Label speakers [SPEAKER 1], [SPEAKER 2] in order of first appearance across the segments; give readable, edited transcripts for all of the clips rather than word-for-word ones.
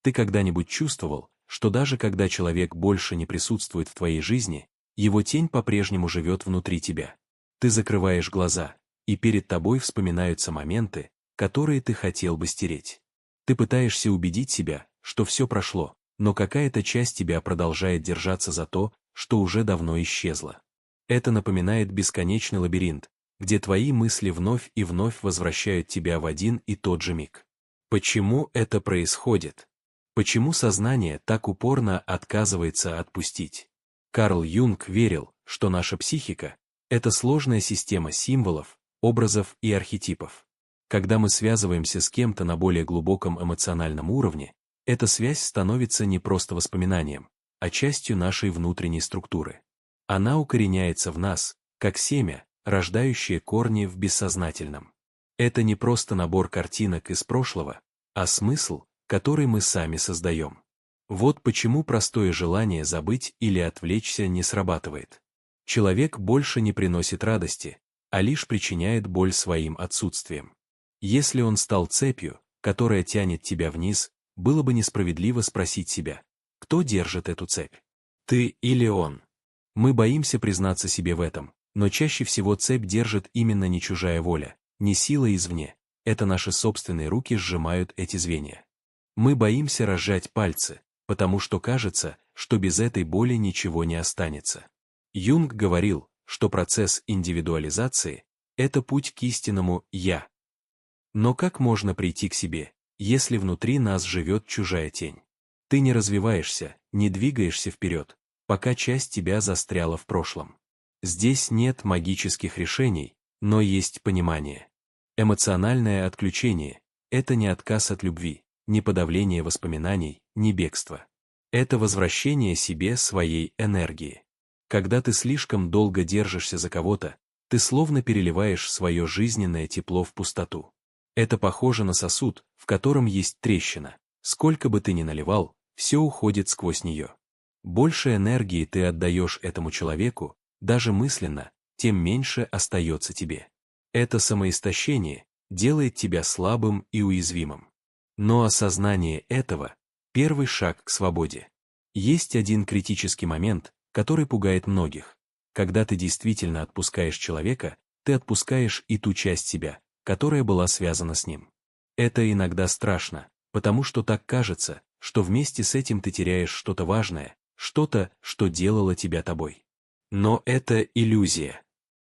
[SPEAKER 1] Ты когда-нибудь чувствовал, что даже когда человек больше не присутствует в твоей жизни, его тень по-прежнему живет внутри тебя? Ты закрываешь глаза, и перед тобой вспоминаются моменты, которые ты хотел бы стереть. Ты пытаешься убедить себя, что все прошло, но какая-то часть тебя продолжает держаться за то, что уже давно исчезло. Это напоминает бесконечный лабиринт, где твои мысли вновь и вновь возвращают тебя в один и тот же миг. Почему это происходит? Почему сознание так упорно отказывается отпустить? Карл Юнг верил, что наша психика — это сложная система символов, образов и архетипов. Когда мы связываемся с кем-то на более глубоком эмоциональном уровне, эта связь становится не просто воспоминанием, а частью нашей внутренней структуры. Она укореняется в нас, как семя, рождающее корни в бессознательном. Это не просто набор картинок из прошлого, а смысл, который мы сами создаем. Вот почему простое желание забыть или отвлечься не срабатывает. Человек больше не приносит радости, а лишь причиняет боль своим отсутствием. Если он стал цепью, которая тянет тебя вниз, было бы несправедливо спросить себя, кто держит эту цепь? Ты или он? Мы боимся признаться себе в этом, но чаще всего цепь держит именно не чужая воля, не сила извне, это наши собственные руки сжимают эти звенья. Мы боимся разжать пальцы, потому что кажется, что без этой боли ничего не останется. Юнг говорил, что процесс индивидуализации — это путь к истинному «я». Но как можно прийти к себе, если внутри нас живет чужая тень? Ты не развиваешься, не двигаешься вперед, пока часть тебя застряла в прошлом. Здесь нет магических решений, но есть понимание. Эмоциональное отключение — это не отказ от любви, не подавление воспоминаний, не бегство. Это возвращение себе своей энергии. Когда ты слишком долго держишься за кого-то, ты словно переливаешь свое жизненное тепло в пустоту. Это похоже на сосуд, в котором есть трещина. Сколько бы ты ни наливал, все уходит сквозь нее. Больше энергии ты отдаешь этому человеку, даже мысленно, тем меньше остается тебе. Это самоистощение делает тебя слабым и уязвимым. Но осознание этого — первый шаг к свободе. Есть один критический момент, который пугает многих. Когда ты действительно отпускаешь человека, ты отпускаешь и ту часть себя, которая была связана с ним. Это иногда страшно, потому что так кажется, что вместе с этим ты теряешь что-то важное, что-то, что делало тебя тобой. Но это иллюзия.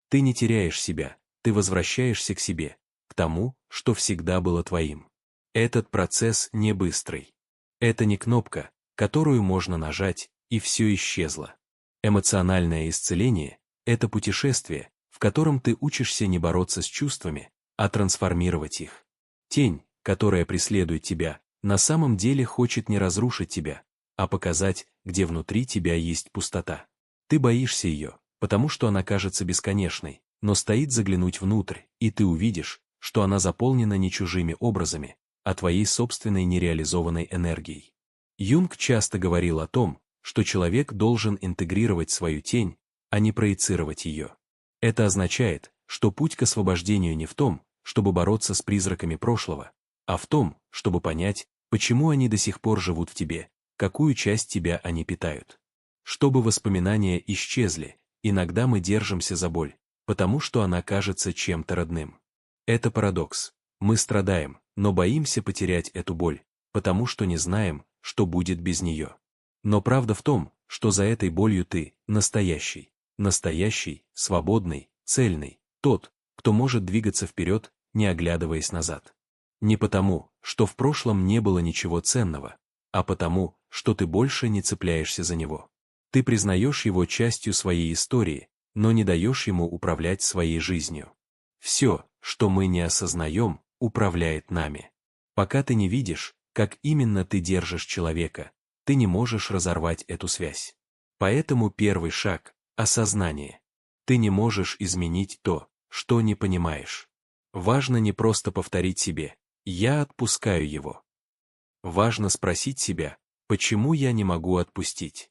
[SPEAKER 1] Ты не теряешь себя, ты возвращаешься к себе, к тому, что всегда было твоим. Этот процесс не быстрый. Это не кнопка, которую можно нажать, и все исчезло. Эмоциональное исцеление — это путешествие, в котором ты учишься не бороться с чувствами, а трансформировать их. Тень, которая преследует тебя, на самом деле хочет не разрушить тебя, а показать, где внутри тебя есть пустота. Ты боишься ее, потому что она кажется бесконечной, но стоит заглянуть внутрь, и ты увидишь, что она заполнена не чужими образами, а твоей собственной нереализованной энергией. Юнг часто говорил о том, что человек должен интегрировать свою тень, а не проецировать ее. Это означает, что путь к освобождению не в том, чтобы бороться с призраками прошлого, а в том, чтобы понять, почему они до сих пор живут в тебе, какую часть тебя они питают. Чтобы воспоминания исчезли, иногда мы держимся за боль, потому что она кажется чем-то родным. Это парадокс. Мы страдаем, но боимся потерять эту боль, потому что не знаем, что будет без нее. Но правда в том, что за этой болью ты настоящий, свободный, цельный, тот, кто может двигаться вперед, не оглядываясь назад. Не потому, что в прошлом не было ничего ценного, а потому, что ты больше не цепляешься за него. Ты признаешь его частью своей истории, но не даешь ему управлять своей жизнью. Все, что мы не осознаем, управляет нами. Пока ты не видишь, как именно ты держишь человека, ты не можешь разорвать эту связь. Поэтому первый шаг — осознание. Ты не можешь изменить то, что не понимаешь. Важно не просто повторить себе «я отпускаю его». Важно спросить себя, почему я не могу отпустить.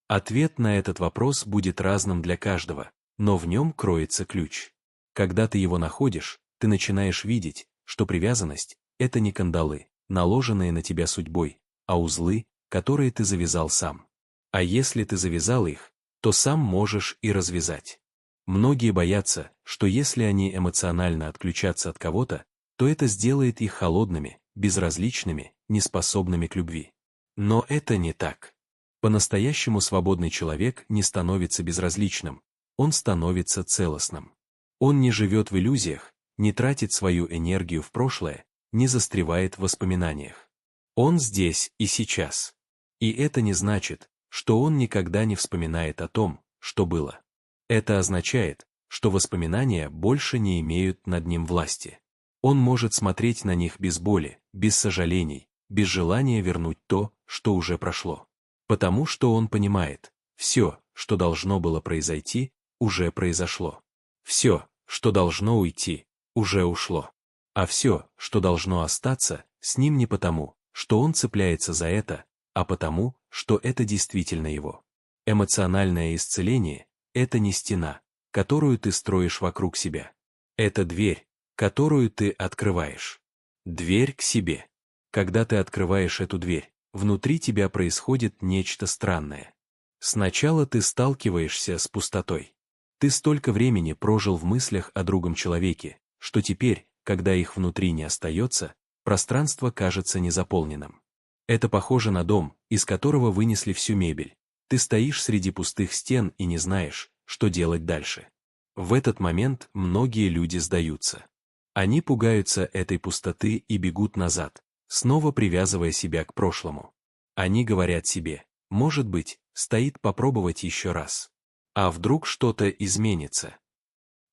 [SPEAKER 1] Ответ на этот вопрос будет разным для каждого, но в нем кроется ключ. Когда ты его находишь, ты начинаешь видеть, что привязанность — это не кандалы, наложенные на тебя судьбой, а узлы, которые ты завязал сам. А если ты завязал их, то сам можешь и развязать. Многие боятся, что если они эмоционально отключатся от кого-то, то это сделает их холодными, безразличными, неспособными к любви. Но это не так. По-настоящему свободный человек не становится безразличным, он становится целостным. Он не живет в иллюзиях, не тратит свою энергию в прошлое, не застревает в воспоминаниях. Он здесь и сейчас. И это не значит, что он никогда не вспоминает о том, что было. Это означает, что воспоминания больше не имеют над ним власти. Он может смотреть на них без боли, без сожалений, без желания вернуть то, что уже прошло. Потому что он понимает, все, что должно было произойти, уже произошло. Все, что должно уйти, уже ушло. А все, что должно остаться, с ним не потому, что он цепляется за это, а потому, что это действительно его. Эмоциональное исцеление – это не стена, которую ты строишь вокруг себя. Это дверь, которую ты открываешь. Дверь к себе. Когда ты открываешь эту дверь, внутри тебя происходит нечто странное. Сначала ты сталкиваешься с пустотой. Ты столько времени прожил в мыслях о другом человеке, что теперь, когда их внутри не остается, пространство кажется незаполненным. Это похоже на дом, из которого вынесли всю мебель. Ты стоишь среди пустых стен и не знаешь, что делать дальше. В этот момент многие люди сдаются. Они пугаются этой пустоты и бегут назад, снова привязывая себя к прошлому. Они говорят себе, может быть, стоит попробовать еще раз. А вдруг что-то изменится?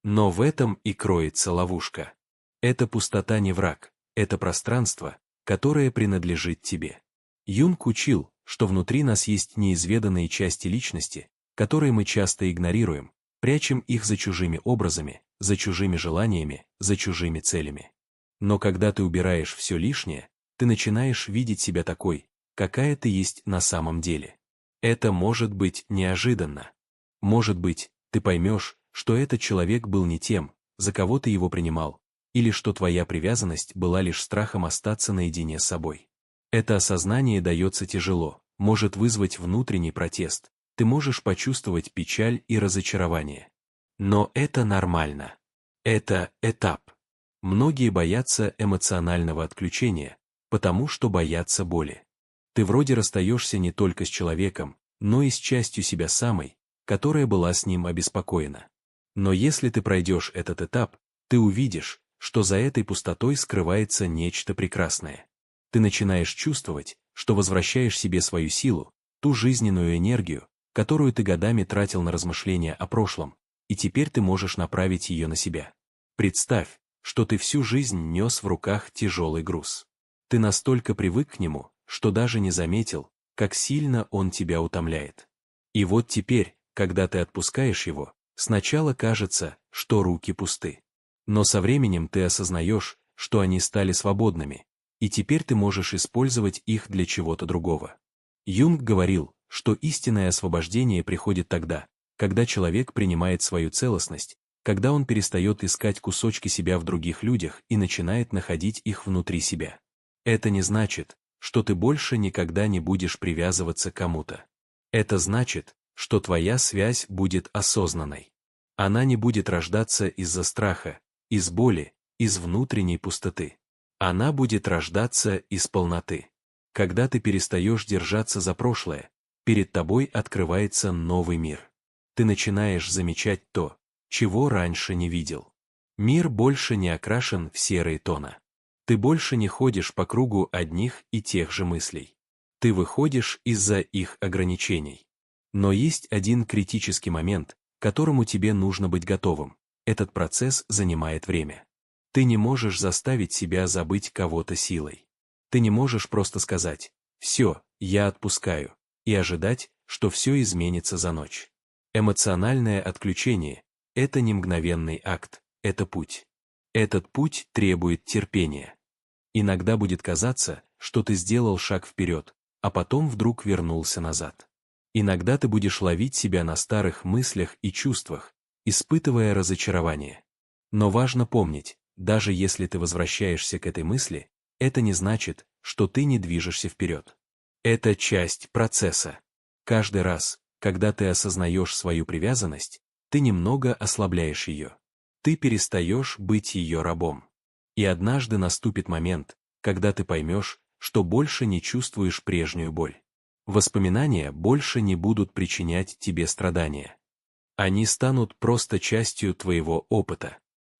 [SPEAKER 1] Но в этом и кроется ловушка. Эта пустота не враг, это пространство, которое принадлежит тебе. Юнг учил, что внутри нас есть неизведанные части личности, которые мы часто игнорируем, прячем их за чужими образами, за чужими желаниями, за чужими целями. Но когда ты убираешь все лишнее, ты начинаешь видеть себя такой, какая ты есть на самом деле. Это может быть неожиданно. Может быть, ты поймешь, что этот человек был не тем, за кого ты его принимал, или что твоя привязанность была лишь страхом остаться наедине с собой. Это осознание дается тяжело, может вызвать внутренний протест, ты можешь почувствовать печаль и разочарование. Но это нормально. Это этап. Многие боятся эмоционального отключения, потому что боятся боли. Ты вроде расстаешься не только с человеком, но и с частью себя самой, которая была с ним обеспокоена. Но если ты пройдешь этот этап, ты увидишь, что за этой пустотой скрывается нечто прекрасное. Ты начинаешь чувствовать, что возвращаешь себе свою силу, ту жизненную энергию, которую ты годами тратил на размышления о прошлом, и теперь ты можешь направить ее на себя. Представь, что ты всю жизнь нес в руках тяжелый груз. Ты настолько привык к нему, что даже не заметил, как сильно он тебя утомляет. И вот теперь, когда ты отпускаешь его, сначала кажется, что руки пусты. Но со временем ты осознаешь, что они стали свободными, и теперь ты можешь использовать их для чего-то другого. Юнг говорил, что истинное освобождение приходит тогда, когда человек принимает свою целостность, когда он перестает искать кусочки себя в других людях и начинает находить их внутри себя. Это не значит, что ты больше никогда не будешь привязываться к кому-то. Это значит, что твоя связь будет осознанной. Она не будет рождаться из-за страха, из боли, из внутренней пустоты. Она будет рождаться из полноты. Когда ты перестаешь держаться за прошлое, перед тобой открывается новый мир. Ты начинаешь замечать то, чего раньше не видел. Мир больше не окрашен в серые тона. Ты больше не ходишь по кругу одних и тех же мыслей. Ты выходишь из-за их ограничений. Но есть один критический момент, к которому тебе нужно быть готовым. Этот процесс занимает время. Ты не можешь заставить себя забыть кого-то силой. Ты не можешь просто сказать «все, я отпускаю» и ожидать, что все изменится за ночь. Эмоциональное отключение – это не мгновенный акт, это путь. Этот путь требует терпения. Иногда будет казаться, что ты сделал шаг вперед, а потом вдруг вернулся назад. Иногда ты будешь ловить себя на старых мыслях и чувствах, испытывая разочарование. Но важно помнить, даже если ты возвращаешься к этой мысли, это не значит, что ты не движешься вперед. Это часть процесса. Каждый раз, когда ты осознаешь свою привязанность, ты немного ослабляешь ее. Ты перестаешь быть ее рабом. И однажды наступит момент, когда ты поймешь, что больше не чувствуешь прежнюю боль. Воспоминания больше не будут причинять тебе страдания. Они станут просто частью твоего опыта.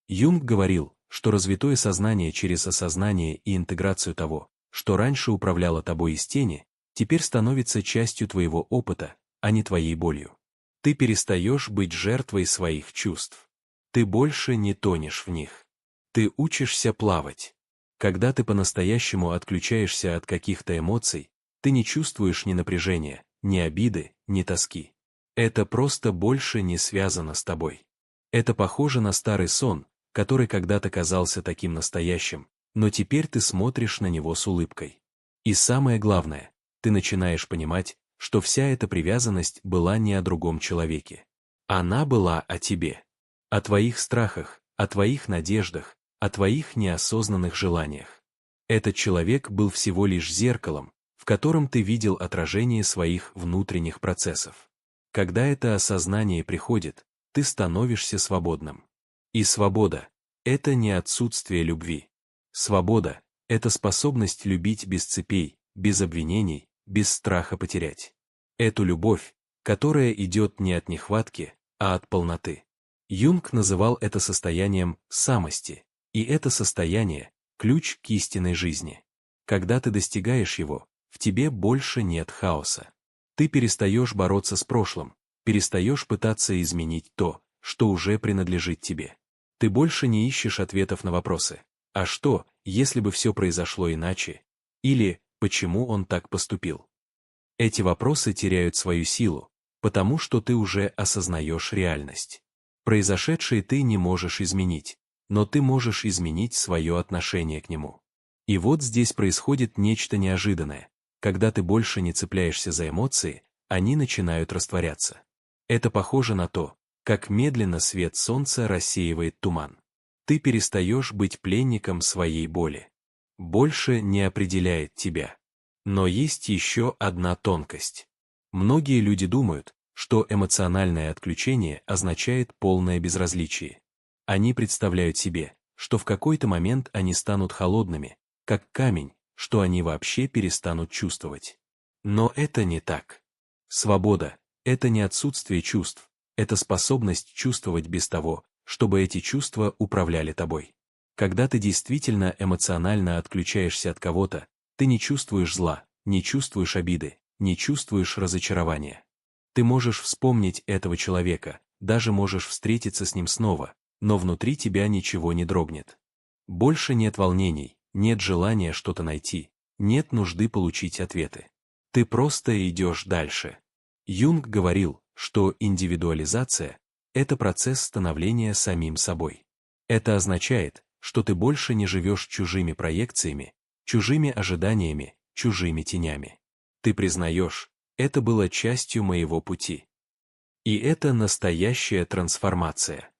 [SPEAKER 1] Юнг говорил, что развитое сознание через осознание и интеграцию того, что раньше управляло тобой из тени, теперь становится частью твоего опыта, а не твоей болью. Ты перестаешь быть жертвой своих чувств. Ты больше не тонешь в них. Ты учишься плавать. Когда ты по-настоящему отключаешься от каких-то эмоций, ты не чувствуешь ни напряжения, ни обиды, ни тоски. Это просто больше не связано с тобой. Это похоже на старый сон, который когда-то казался таким настоящим, но теперь ты смотришь на него с улыбкой. И самое главное, ты начинаешь понимать, что вся эта привязанность была не о другом человеке. Она была о тебе. О твоих страхах, о твоих надеждах, о твоих неосознанных желаниях. Этот человек был всего лишь зеркалом, в котором ты видел отражение своих внутренних процессов. Когда это осознание приходит, ты становишься свободным. И свобода — это не отсутствие любви. Свобода — это способность любить без цепей, без обвинений, без страха потерять. Эту любовь, которая идет не от нехватки, а от полноты. Юнг называл это состоянием самости, и это состояние — ключ к истинной жизни. Когда ты достигаешь его, в тебе больше нет хаоса. Ты перестаешь бороться с прошлым, перестаешь пытаться изменить то, что уже принадлежит тебе. Ты больше не ищешь ответов на вопросы «А что, если бы все произошло иначе?» или «Почему он так поступил?». Эти вопросы теряют свою силу, потому что ты уже осознаешь реальность. Произошедшее ты не можешь изменить, но ты можешь изменить свое отношение к нему. И вот здесь происходит нечто неожиданное. Когда ты больше не цепляешься за эмоции, они начинают растворяться. Это похоже на то, как медленно свет солнца рассеивает туман. Ты перестаешь быть пленником своей боли. Больше не определяет тебя. Но есть еще одна тонкость. Многие люди думают, что эмоциональное отключение означает полное безразличие. Они представляют себе, что в какой-то момент они станут холодными, как камень, что они вообще перестанут чувствовать. Но это не так. Свобода — это не отсутствие чувств, это способность чувствовать без того, чтобы эти чувства управляли тобой. Когда ты действительно эмоционально отключаешься от кого-то, ты не чувствуешь зла, не чувствуешь обиды, не чувствуешь разочарования. Ты можешь вспомнить этого человека, даже можешь встретиться с ним снова, но внутри тебя ничего не дрогнет. Больше нет волнений, нет желания что-то найти, нет нужды получить ответы. Ты просто идешь дальше. Юнг говорил, что индивидуализация — это процесс становления самим собой. Это означает, что ты больше не живешь чужими проекциями, чужими ожиданиями, чужими тенями. Ты признаешь, это было частью моего пути. И это настоящая трансформация.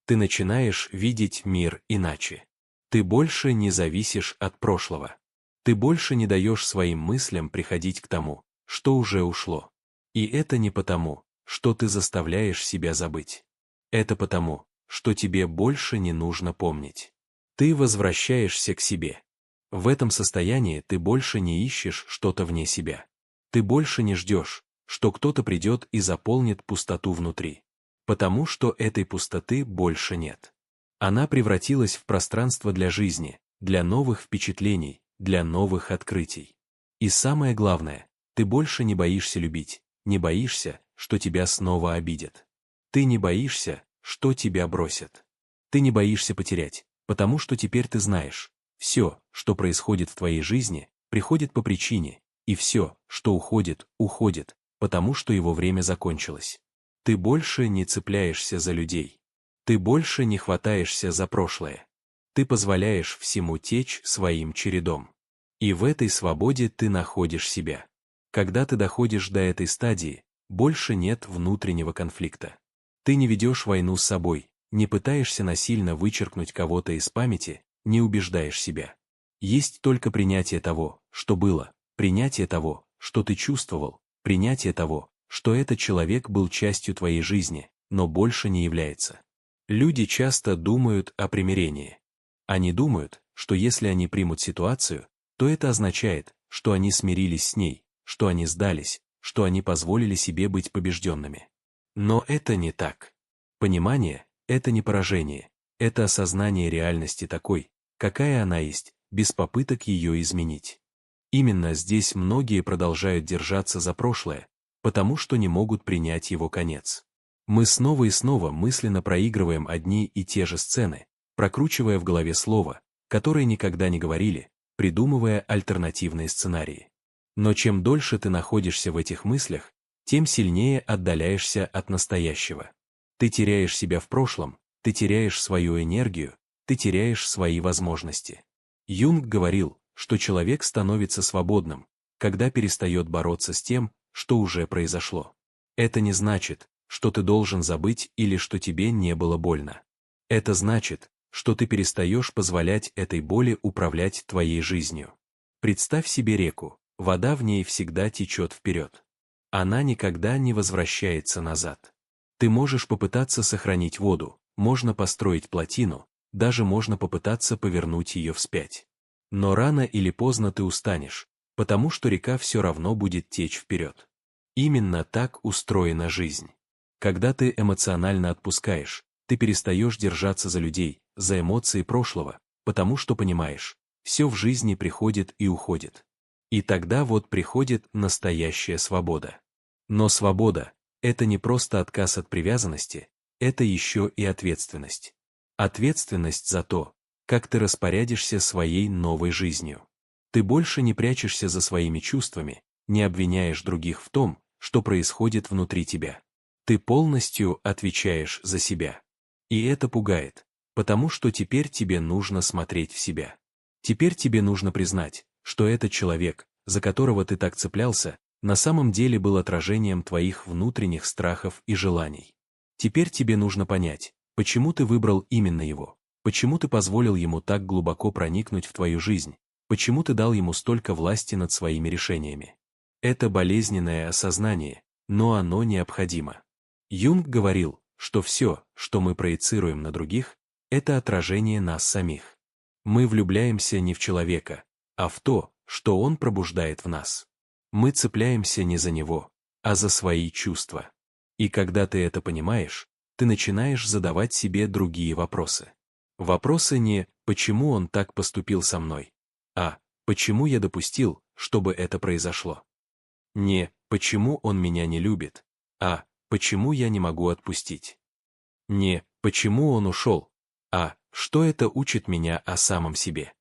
[SPEAKER 1] Ты начинаешь видеть мир иначе. Ты больше не зависишь от прошлого. Ты больше не даешь своим мыслям приходить к тому, что уже ушло. И это не потому, что ты заставляешь себя забыть. Это потому, что тебе больше не нужно помнить. Ты возвращаешься к себе. В этом состоянии ты больше не ищешь что-то вне себя. Ты больше не ждешь, что кто-то придет и заполнит пустоту внутри. Потому что этой пустоты больше нет. Она превратилась в пространство для жизни, для новых впечатлений, для новых открытий. И самое главное, ты больше не боишься любить, не боишься, что тебя снова обидят. Ты не боишься, что тебя бросят. Ты не боишься потерять, потому что теперь ты знаешь, все, что происходит в твоей жизни, приходит по причине, и все, что уходит, уходит, потому что его время закончилось. Ты больше не цепляешься за людей. Ты больше не хватаешься за прошлое. Ты позволяешь всему течь своим чередом. И в этой свободе ты находишь себя. Когда ты доходишь до этой стадии, больше нет внутреннего конфликта. Ты не ведешь войну с собой, не пытаешься насильно вычеркнуть кого-то из памяти, не убеждаешь себя. Есть только принятие того, что было, принятие того, что ты чувствовал, принятие того, что этот человек был частью твоей жизни, но больше не является. Люди часто думают о примирении. Они думают, что если они примут ситуацию, то это означает, что они смирились с ней, что они сдались, что они позволили себе быть побежденными. Но это не так. Понимание — это не поражение, это осознание реальности такой, какая она есть, без попыток ее изменить. Именно здесь многие продолжают держаться за прошлое, потому что не могут принять его конец. Мы снова и снова мысленно проигрываем одни и те же сцены, прокручивая в голове слова, которые никогда не говорили, придумывая альтернативные сценарии. Но чем дольше ты находишься в этих мыслях, тем сильнее отдаляешься от настоящего. Ты теряешь себя в прошлом, ты теряешь свою энергию, ты теряешь свои возможности. Юнг говорил, что человек становится свободным, когда перестает бороться с тем, что уже произошло. Это не значит, что ты должен забыть или что тебе не было больно. Это значит, что ты перестаешь позволять этой боли управлять твоей жизнью. Представь себе реку, вода в ней всегда течет вперед. Она никогда не возвращается назад. Ты можешь попытаться сохранить воду, можно построить плотину, даже можно попытаться повернуть ее вспять. Но рано или поздно ты устанешь, потому что река все равно будет течь вперед. Именно так устроена жизнь. Когда ты эмоционально отпускаешь, ты перестаешь держаться за людей, за эмоции прошлого, потому что понимаешь, все в жизни приходит и уходит. И тогда вот приходит настоящая свобода. Но свобода — это не просто отказ от привязанности, это еще и ответственность. Ответственность за то, как ты распорядишься своей новой жизнью. Ты больше не прячешься за своими чувствами, не обвиняешь других в том, что происходит внутри тебя. Ты полностью отвечаешь за себя. И это пугает, потому что теперь тебе нужно смотреть в себя. Теперь тебе нужно признать, что этот человек, за которого ты так цеплялся, на самом деле был отражением твоих внутренних страхов и желаний. Теперь тебе нужно понять, почему ты выбрал именно его, почему ты позволил ему так глубоко проникнуть в твою жизнь, почему ты дал ему столько власти над своими решениями. Это болезненное осознание, но оно необходимо. Юнг говорил, что все, что мы проецируем на других, это отражение нас самих. Мы влюбляемся не в человека, а в то, что он пробуждает в нас. Мы цепляемся не за него, а за свои чувства. И когда ты это понимаешь, ты начинаешь задавать себе другие вопросы. Вопросы не «почему он так поступил со мной?», а «почему я допустил, чтобы это произошло?». Не «почему он меня не любит?», а «почему я не могу отпустить?». Не «почему он ушел?», а «что это учит меня о самом себе?».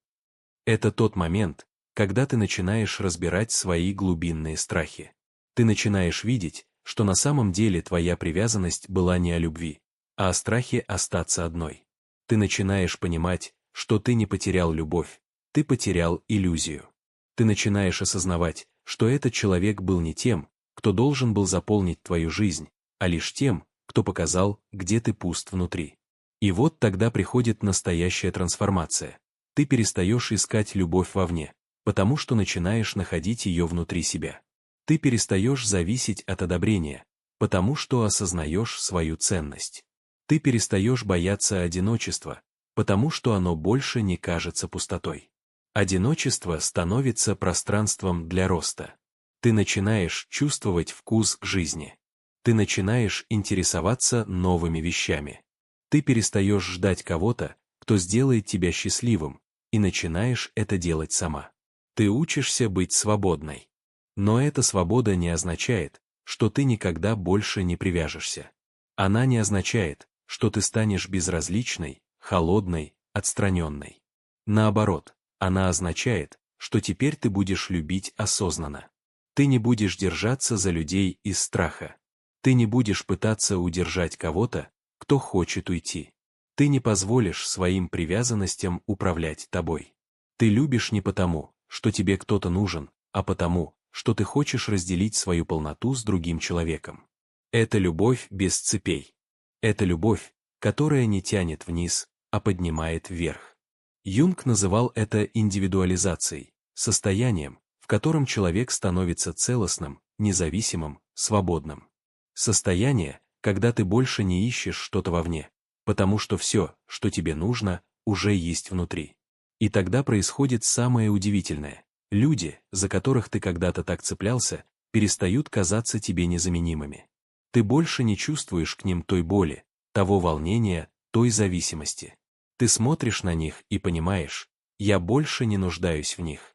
[SPEAKER 1] Это тот момент, когда ты начинаешь разбирать свои глубинные страхи. Ты начинаешь видеть, что на самом деле твоя привязанность была не о любви, а о страхе остаться одной. Ты начинаешь понимать, что ты не потерял любовь, ты потерял иллюзию. Ты начинаешь осознавать, что этот человек был не тем, кто должен был заполнить твою жизнь, а лишь тем, кто показал, где ты пуст внутри. И вот тогда приходит настоящая трансформация. Ты перестаешь искать любовь вовне, потому что начинаешь находить ее внутри себя. Ты перестаешь зависеть от одобрения, потому что осознаешь свою ценность. Ты перестаешь бояться одиночества, потому что оно больше не кажется пустотой. Одиночество становится пространством для роста. Ты начинаешь чувствовать вкус жизни. Ты начинаешь интересоваться новыми вещами. Ты перестаешь ждать кого-то, кто сделает тебя счастливым, и начинаешь это делать сама. Ты учишься быть свободной. Но эта свобода не означает, что ты никогда больше не привяжешься. Она не означает, что ты станешь безразличной, холодной, отстраненной. Наоборот, она означает, что теперь ты будешь любить осознанно. Ты не будешь держаться за людей из страха. Ты не будешь пытаться удержать кого-то, кто хочет уйти. Ты не позволишь своим привязанностям управлять тобой. Ты любишь не потому, что тебе кто-то нужен, а потому, что ты хочешь разделить свою полноту с другим человеком. Это любовь без цепей. Это любовь, которая не тянет вниз, а поднимает вверх. Юнг называл это индивидуализацией, состоянием, в в котором человек становится целостным, независимым, свободным. Состояние, когда ты больше не ищешь что-то вовне, потому что все, что тебе нужно, уже есть внутри. И тогда происходит самое удивительное. Люди, за которых ты когда-то так цеплялся, перестают казаться тебе незаменимыми. Ты больше не чувствуешь к ним той боли, того волнения, той зависимости. Ты смотришь на них и понимаешь, я больше не нуждаюсь в них.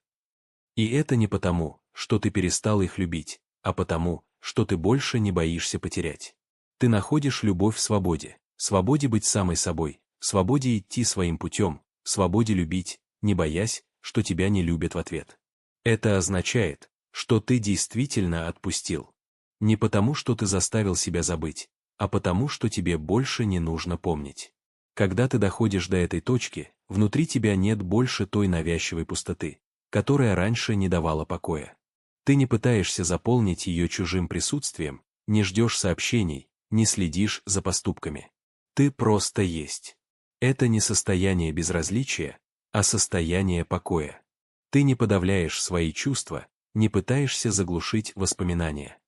[SPEAKER 1] И это не потому, что ты перестал их любить, а потому, что ты больше не боишься потерять. Ты находишь любовь в свободе, свободе быть самой собой, в свободе идти своим путем, в свободе любить, не боясь, что тебя не любят в ответ. Это означает, что ты действительно отпустил. Не потому, что ты заставил себя забыть, а потому, что тебе больше не нужно помнить. Когда ты доходишь до этой точки, внутри тебя нет больше той навязчивой пустоты, которая раньше не давала покоя. Ты не пытаешься заполнить ее чужим присутствием, не ждешь сообщений, не следишь за поступками. Ты просто есть. Это не состояние безразличия, а состояние покоя. Ты не подавляешь свои чувства, не пытаешься заглушить воспоминания.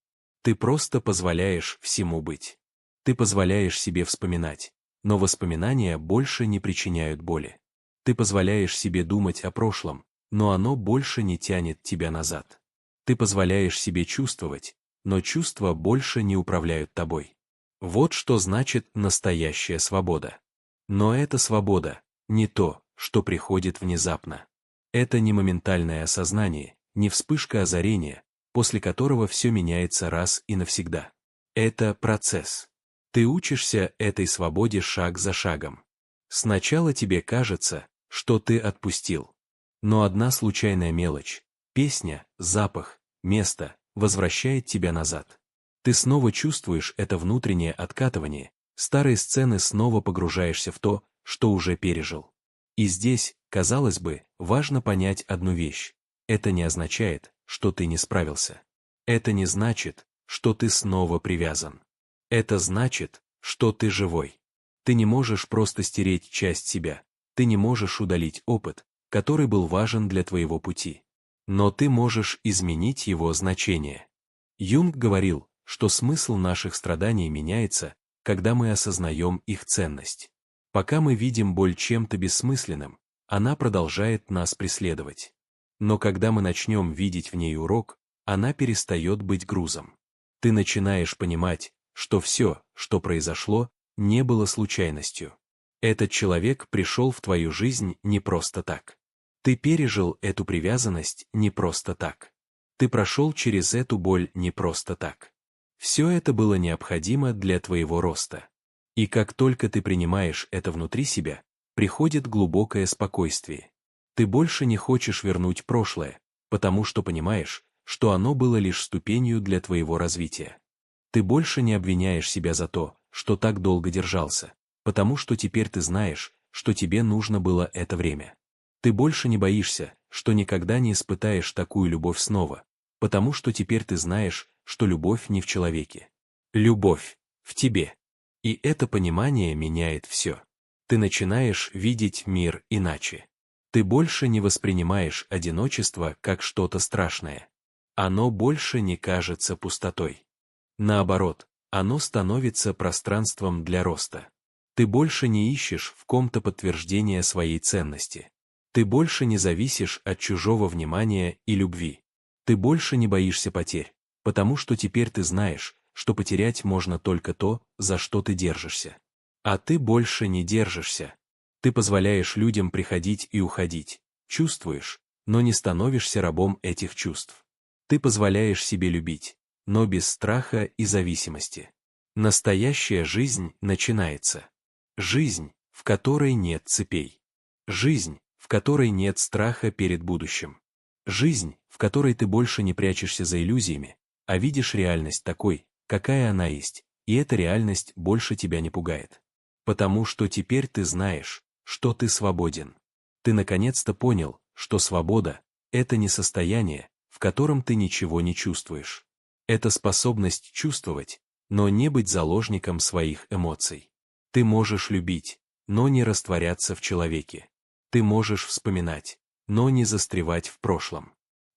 [SPEAKER 1] Ты просто позволяешь всему быть. Ты позволяешь себе вспоминать, но воспоминания больше не причиняют боли. Ты позволяешь себе думать о прошлом, но оно больше не тянет тебя назад. Ты позволяешь себе чувствовать, но чувства больше не управляют тобой. Вот что значит настоящая свобода. Но эта свобода не то, что приходит внезапно. Это не моментальное осознание, не вспышка озарения, после которого все меняется раз и навсегда. Это процесс. Ты учишься этой свободе шаг за шагом. Сначала тебе кажется, что ты отпустил. Но одна случайная мелочь, песня, запах, место, возвращает тебя назад. Ты снова чувствуешь это внутреннее откатывание, старые сцены снова погружаешься в то, что уже пережил. И здесь, казалось бы, важно понять одну вещь. Это не означает, что ты не справился. Это не значит, что ты снова привязан. Это значит, что ты живой. Ты не можешь просто стереть часть себя. Ты не можешь удалить опыт, который был важен для твоего пути. Но ты можешь изменить его значение. Юнг говорил, что смысл наших страданий меняется, когда мы осознаем их ценность. Пока мы видим боль чем-то бессмысленным, она продолжает нас преследовать. Но когда мы начнем видеть в ней урок, она перестает быть грузом. Ты начинаешь понимать, что все, что произошло, не было случайностью. Этот человек пришел в твою жизнь не просто так. Ты пережил эту привязанность не просто так. Ты прошел через эту боль не просто так. Все это было необходимо для твоего роста. И как только ты принимаешь это внутри себя, приходит глубокое спокойствие. Ты больше не хочешь вернуть прошлое, потому что понимаешь, что оно было лишь ступенью для твоего развития. Ты больше не обвиняешь себя за то, что так долго держался, потому что теперь ты знаешь, что тебе нужно было это время. Ты больше не боишься, что никогда не испытаешь такую любовь снова, потому что теперь ты знаешь, что любовь не в человеке. Любовь в тебе. И это понимание меняет все. Ты начинаешь видеть мир иначе. Ты больше не воспринимаешь одиночество как что-то страшное. Оно больше не кажется пустотой. Наоборот, оно становится пространством для роста. Ты больше не ищешь в ком-то подтверждения своей ценности. Ты больше не зависишь от чужого внимания и любви. Ты больше не боишься потерь, потому что теперь ты знаешь, что потерять можно только то, за что ты держишься. А ты больше не держишься. Ты позволяешь людям приходить и уходить, чувствуешь, но не становишься рабом этих чувств. Ты позволяешь себе любить, но без страха и зависимости. Настоящая жизнь начинается. Жизнь, в которой нет цепей. Жизнь, в которой нет страха перед будущим. Жизнь, в которой ты больше не прячешься за иллюзиями, а видишь реальность такой, какая она есть, и эта реальность больше тебя не пугает. Потому что теперь ты знаешь, что ты свободен. Ты наконец-то понял, что свобода — это не состояние, в котором ты ничего не чувствуешь. Это способность чувствовать, но не быть заложником своих эмоций. Ты можешь любить, но не растворяться в человеке. Ты можешь вспоминать, но не застревать в прошлом.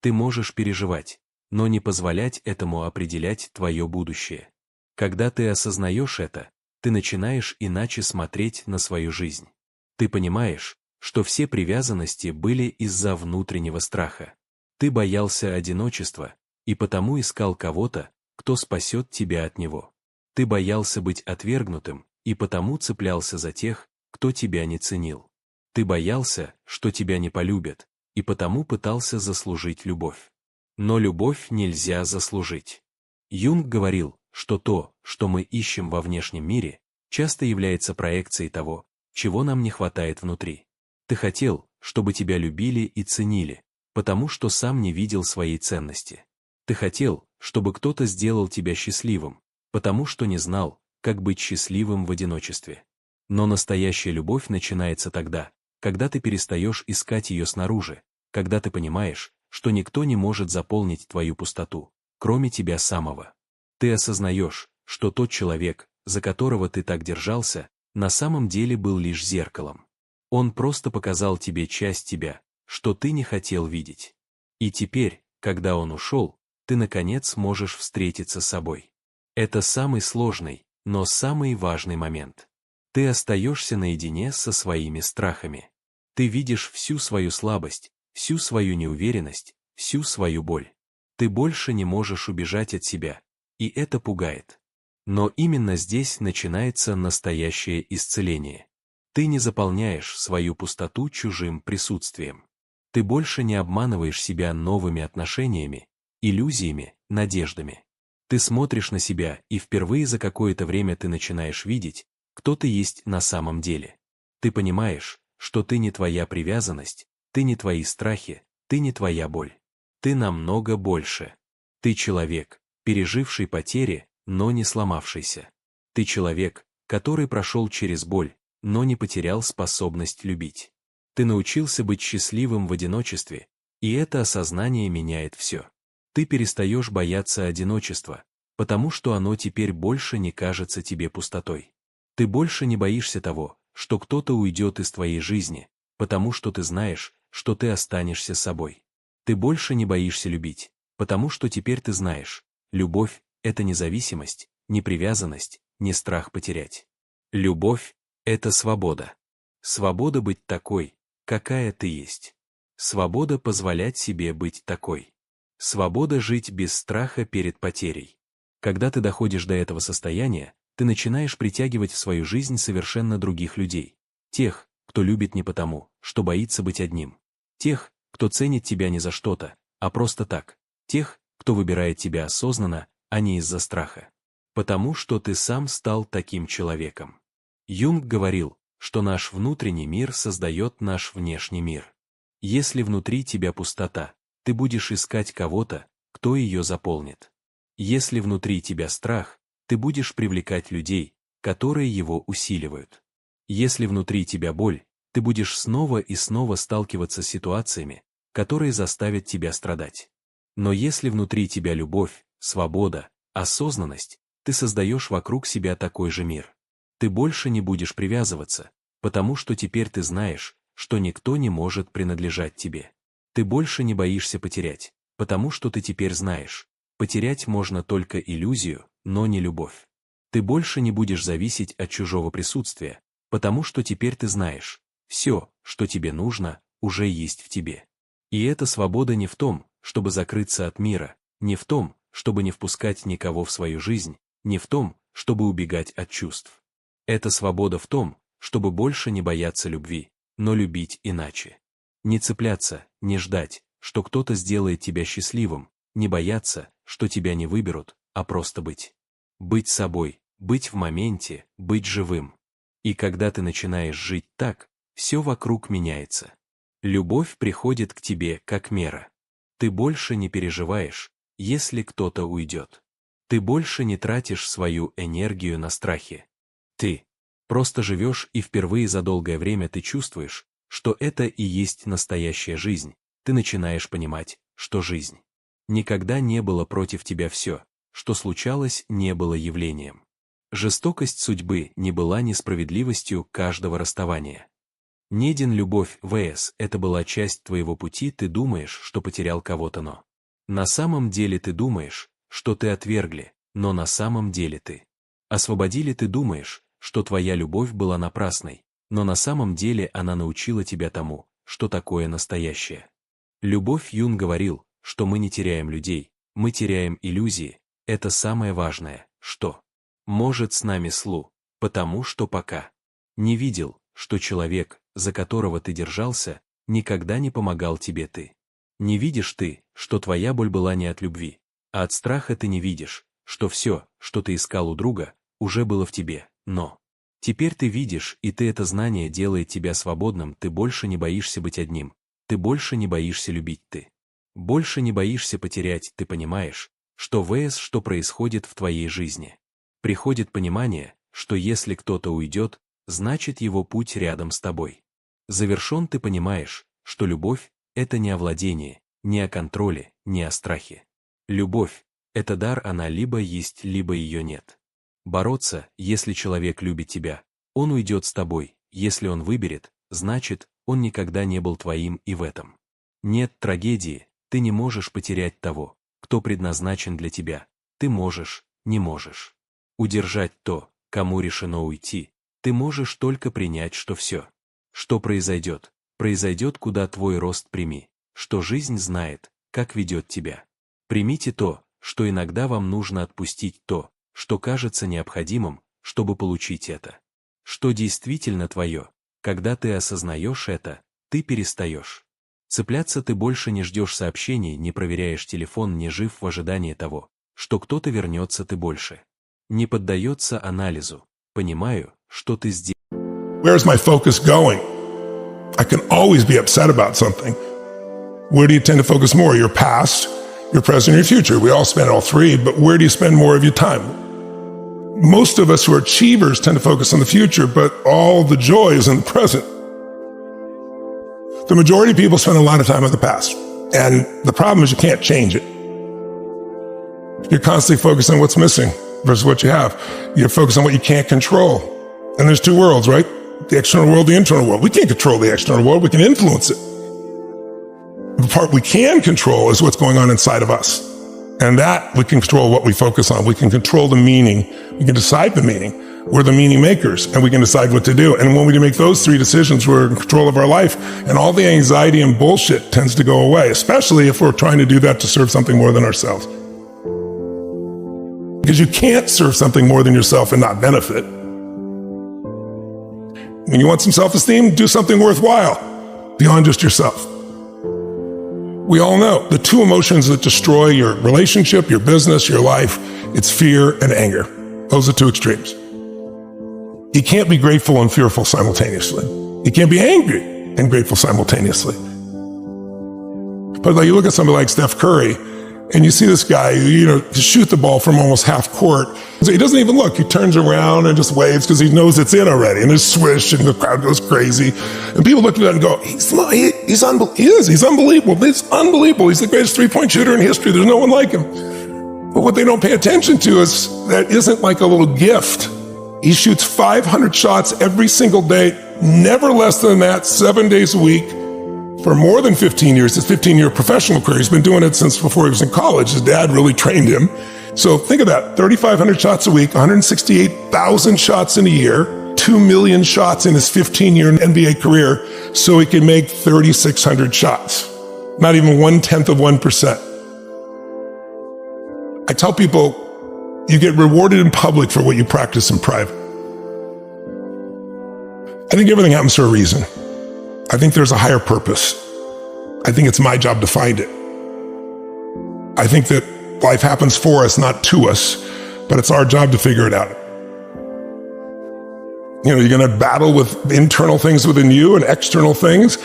[SPEAKER 1] Ты можешь переживать, но не позволять этому определять твое будущее. Когда ты осознаешь это, ты начинаешь иначе смотреть на свою жизнь. Ты понимаешь, что все привязанности были из-за внутреннего страха. Ты боялся одиночества, и потому искал кого-то, кто спасет тебя от него. Ты боялся быть отвергнутым, и потому цеплялся за тех, кто тебя не ценил. Ты боялся, что тебя не полюбят, и потому пытался заслужить любовь. Но любовь нельзя заслужить. Юнг говорил, что то, что мы ищем во внешнем мире, часто является проекцией того, чего нам не хватает внутри. Ты хотел, чтобы тебя любили и ценили, потому что сам не видел своей ценности. Ты хотел, чтобы кто-то сделал тебя счастливым, потому что не знал, как быть счастливым в одиночестве. Но настоящая любовь начинается тогда, когда ты перестаешь искать ее снаружи, когда ты понимаешь, что никто не может заполнить твою пустоту, кроме тебя самого. Ты осознаешь, что тот человек, за которого ты так держался, на самом деле был лишь зеркалом. Он просто показал тебе часть тебя, что ты не хотел видеть. И теперь, когда он ушел, ты наконец можешь встретиться с собой. Это самый сложный, но самый важный момент. Ты остаешься наедине со своими страхами. Ты видишь всю свою слабость, всю свою неуверенность, всю свою боль. Ты больше не можешь убежать от себя, и это пугает. Но именно здесь начинается настоящее исцеление. Ты не заполняешь свою пустоту чужим присутствием. Ты больше не обманываешь себя новыми отношениями, иллюзиями, надеждами. Ты смотришь на себя, и впервые за какое-то время ты начинаешь видеть, кто ты есть на самом деле. Ты понимаешь, что ты не твоя привязанность, ты не твои страхи, ты не твоя боль. Ты намного больше. Ты человек, переживший потери, но не сломавшийся. Ты человек, который прошел через боль, но не потерял способность любить. Ты научился быть счастливым в одиночестве, и это осознание меняет все. Ты перестаешь бояться одиночества, потому что оно теперь больше не кажется тебе пустотой. Ты больше не боишься того, что кто-то уйдет из твоей жизни, потому что ты знаешь, что ты останешься собой. Ты больше не боишься любить, потому что теперь ты знаешь, любовь — это не зависимость, не привязанность, не страх потерять. Любовь — это свобода. Свобода быть такой, какая ты есть. Свобода позволять себе быть такой. Свобода жить без страха перед потерей. Когда ты доходишь до этого состояния, ты начинаешь притягивать в свою жизнь совершенно других людей. Тех, кто любит не потому, что боится быть одним. Тех, кто ценит тебя не за что-то, а просто так. Тех, кто выбирает тебя осознанно, а не из-за страха. Потому что ты сам стал таким человеком. Юнг говорил, что наш внутренний мир создает наш внешний мир. Если внутри тебя пустота, ты будешь искать кого-то, кто ее заполнит. Если внутри тебя страх, ты будешь привлекать людей, которые его усиливают. Если внутри тебя боль, ты будешь снова и снова сталкиваться с ситуациями, которые заставят тебя страдать. Но если внутри тебя любовь, свобода, осознанность, ты создаешь вокруг себя такой же мир. Ты больше не будешь привязываться, потому что теперь ты знаешь, что никто не может принадлежать тебе. Ты больше не боишься потерять, потому что ты теперь знаешь, потерять можно только иллюзию, но не любовь. Ты больше не будешь зависеть от чужого присутствия, потому что теперь ты знаешь, все, что тебе нужно, уже есть в тебе. И эта свобода не в том, чтобы закрыться от мира, не в том, чтобы не впускать никого в свою жизнь, не в том, чтобы убегать от чувств. Эта свобода в том, чтобы больше не бояться любви, но любить иначе. Не цепляться, не ждать, что кто-то сделает тебя счастливым, не бояться, что тебя не выберут, а просто быть. Быть собой, быть в моменте, быть живым. И когда ты начинаешь жить так, все вокруг меняется. Любовь приходит к тебе как мера. Ты больше не переживаешь, если кто-то уйдет. Ты больше не тратишь свою энергию на страхи. Ты просто живешь, и впервые за долгое время ты чувствуешь, что это и есть настоящая жизнь. Ты начинаешь понимать, что жизнь никогда не было против тебя, все, что случалось, не было явлением. Жестокость судьбы не была несправедливостью каждого расставания. Неден любовь vs. Это была часть твоего пути, ты думаешь, что потерял кого-то, но на самом деле ты думаешь, что ты отвергли, но на самом деле ты освободили, ты думаешь, что твоя любовь была напрасной, но на самом деле она научила тебя тому, что такое настоящее. Любовь Юнг говорил, что мы не теряем людей, мы теряем иллюзии, это самое важное, что может с нами слу, потому что пока не видел, что человек, за которого ты держался, никогда не помогал тебе, ты не видишь ты, что твоя боль была не от любви, а от страха, ты не видишь, что все, что ты искал у друга, уже было в тебе, но теперь ты видишь, и ты это знание делает тебя свободным, ты больше не боишься быть одним, ты больше не боишься любить, ты больше не боишься потерять, ты понимаешь, что vs. Что происходит в твоей жизни. Приходит понимание, что если кто-то уйдет, значит его путь рядом с тобой завершен, ты понимаешь, что любовь — это не о владении, не о контроле, не о страхе. Любовь — это дар, она либо есть, либо ее нет. Бороться, если человек любит тебя, он уйдет с тобой, если он выберет, значит, он никогда не был твоим, и в этом нет трагедии, ты не можешь потерять того, кто предназначен для тебя, ты можешь, не можешь удержать то, кому решено уйти, ты можешь только принять, что все, что произойдет, произойдет, куда твой рост, прими, что жизнь знает, как ведет тебя. Примите то, что иногда вам нужно отпустить то, что кажется необходимым, чтобы получить это, что действительно твое. Когда ты осознаешь это, ты перестаешь цепляться, ты больше не ждешь сообщений, не проверяешь телефон, не жив в ожидании того, что кто-то вернется, ты больше не поддается анализу. Понимаю, что ты здесь.
[SPEAKER 2] Where's my focus going? I can always be upset about something. Where do you tend to focus more? Your past, your present, your future. We all spend all three, but where do you spend more of your time? Most of us who are achievers tend to focus on the future, but all the joy is in the present. The majority of people spend a lot of time in the past, and the problem is you can't change it. You're constantly focused on what's missing versus what you have. You're focused on what you can't control. And there's two worlds, right? The external world, the internal world. We can't control the external world, we can influence it. The part we can control is what's going on inside of us. And that we can control what we focus on. We can control the meaning. We can decide the meaning. We're the meaning makers, and we can decide what to do. And when we make those three decisions, we're in control of our life, and all the anxiety and bullshit tends to go away, especially if we're trying to do that to serve something more than ourselves. Because you can't serve something more than yourself and not benefit. When you want some self-esteem, do something worthwhile beyond just yourself. We all know the two emotions that destroy your relationship, your business, your life, it's fear and anger. Those are two extremes. You can't be grateful and fearful simultaneously. You can't be angry and grateful simultaneously. But like you look at somebody like Steph Curry, and you see this guy, shoot the ball from almost half court. So he doesn't even look. He turns around and just waves because he knows it's in already. And there's swish and the crowd goes crazy. And people look at that and go, he's unbelievable. He's unbelievable. It's unbelievable. He's the greatest three-point shooter in history. There's no one like him. But what they don't pay attention to is that isn't like a little gift. He shoots 500 shots every single day, never less than that, 7 days a week. For more than 15 years, his 15-year professional career, he's been doing it since before he was in college. His dad really trained him. So think of that, 3,500 shots a week, 168,000 shots in a year, 2 million shots in his 15-year NBA career, so he can make 3,600 shots. Not even 1/10 of 1%. I tell people, you get rewarded in public for what you practice in private. I think everything happens for a reason. I think there's a higher purpose. I think it's my job to find it. I think that life happens for us, not to us, but it's our job to figure it out. You're going to battle with internal things within you and external things,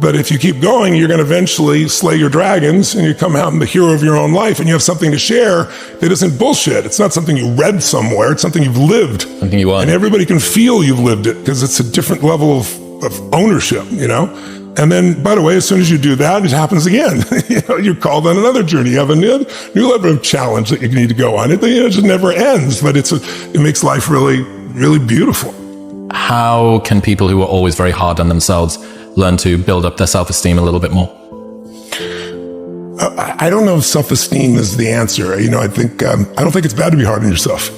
[SPEAKER 2] but if you keep going, you're going to eventually slay your dragons and you come out and the hero of your own life and you have something to share that isn't bullshit. It's not something you read somewhere. It's something you've lived. Something you want. And everybody can feel you've lived it because it's a different level of ownership, And then, by the way, as soon as you do that, it happens again. You're called on another journey. You have a new level of challenge that you need to go on. It just never ends, but it makes life really, really beautiful.
[SPEAKER 3] how can people who are always very hard on themselves learn to build up their self-esteem a little bit more?
[SPEAKER 2] I don't know if self-esteem is the answer. I don't think it's bad to be hard on yourself,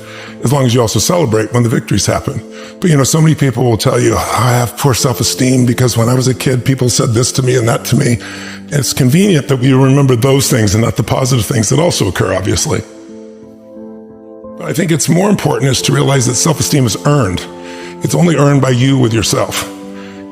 [SPEAKER 2] as long as you also celebrate when the victories happen. But so many people will tell you, I have poor self-esteem because when I was a kid, people said this to me and that to me. And it's convenient that we remember those things and not the positive things that also occur, obviously. But I think it's more important is to realize that self-esteem is earned. It's only earned by you with yourself.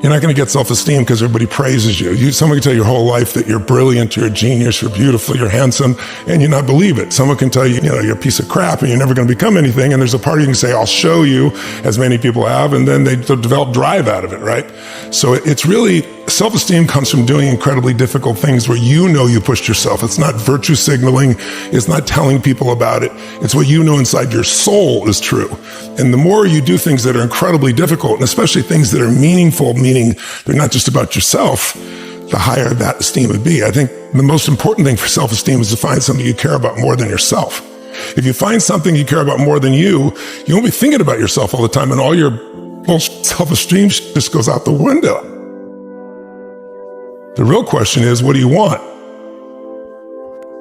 [SPEAKER 2] You're not going to get self-esteem because everybody praises you. Someone can tell you your whole life that you're brilliant, you're a genius, you're beautiful, you're handsome, and you not believe it. Someone can tell you, you're a piece of crap and you're never going to become anything. And there's a part of you can say, I'll show you, as many people have, and then they develop drive out of it, right? So it's really, self-esteem comes from doing incredibly difficult things where you pushed yourself. It's not virtue signaling. It's not telling people about it. It's what you know inside your soul is true. And the more you do things that are incredibly difficult, and especially things that are meaningful, meaning they're not just about yourself, the higher that esteem would be. I think the most important thing for self-esteem is to find something you care about more than yourself. If you find something you care about more than you won't be thinking about yourself all the time, and all your self-esteem just goes out the window. The real question is, what do you want?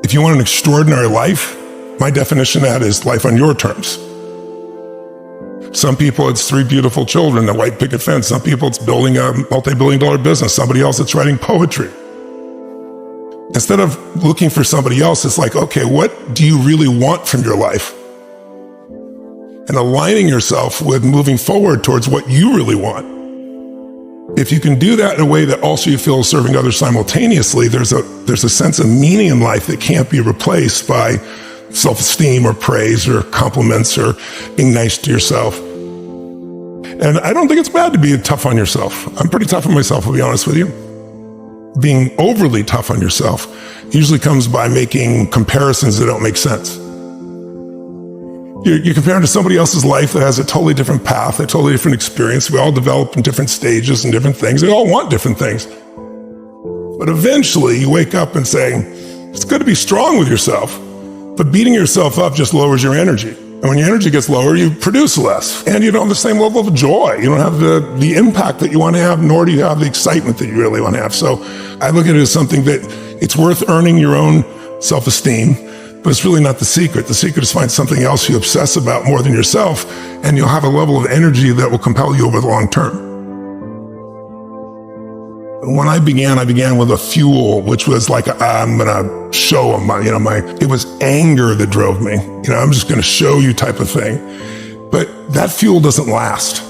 [SPEAKER 2] If you want an extraordinary life, my definition of that is life on your terms. Some people, it's 3 beautiful children, a white picket fence. Some people, it's building a multi-billion-dollar business. Somebody else, it's writing poetry. Instead of looking for somebody else, it's like, okay, what do you really want from your life? And aligning yourself with moving forward towards what you really want. If you can do that in a way that also you feel is serving others simultaneously, there's a sense of meaning in life that can't be replaced by self-esteem or praise or compliments or being nice to yourself. And I don't think it's bad to be tough on yourself. I'm pretty tough on myself, I'll be honest with you. Being overly tough on yourself usually comes by making comparisons that don't make sense. You're comparing to somebody else's life that has a totally different path, a totally different experience. We all develop in different stages and different things. We all want different things. But eventually you wake up and say, it's good to be strong with yourself, but beating yourself up just lowers your energy. And when your energy gets lower, you produce less. And you don't have the same level of joy. You don't have the impact that you want to have, nor do you have the excitement that you really want to have. So I look at it as something that it's worth earning your own self-esteem, but it's really not the secret. The secret is find something else you obsess about more than yourself, and you'll have a level of energy that will compel you over the long term. When I began with a fuel, which was like, I'm going to show them, it was anger that drove me. I'm just going to show you type of thing. But that fuel doesn't last.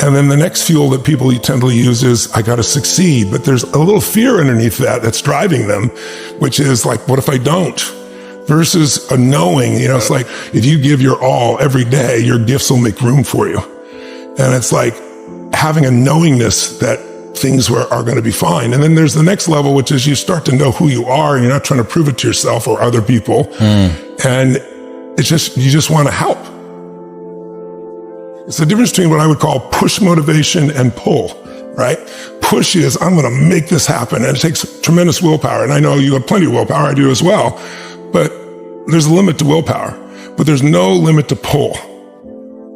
[SPEAKER 2] And then the next fuel that people tend to use is, I got to succeed. But there's a little fear underneath that's driving them, which is like, what if I don't? Versus a knowing, it's like, if you give your all every day, your gifts will make room for you. And it's like having a knowingness that things are going to be fine. And then there's the next level, which is you start to know who you are, and you're not trying to prove it to yourself or other people. And it's just, you just want to help. It's the difference between what I would call push motivation and pull, right? Push is, I'm going to make this happen. And it takes tremendous willpower. And I know you have plenty of willpower. I do as well. But there's a limit to willpower, but there's no limit to pull.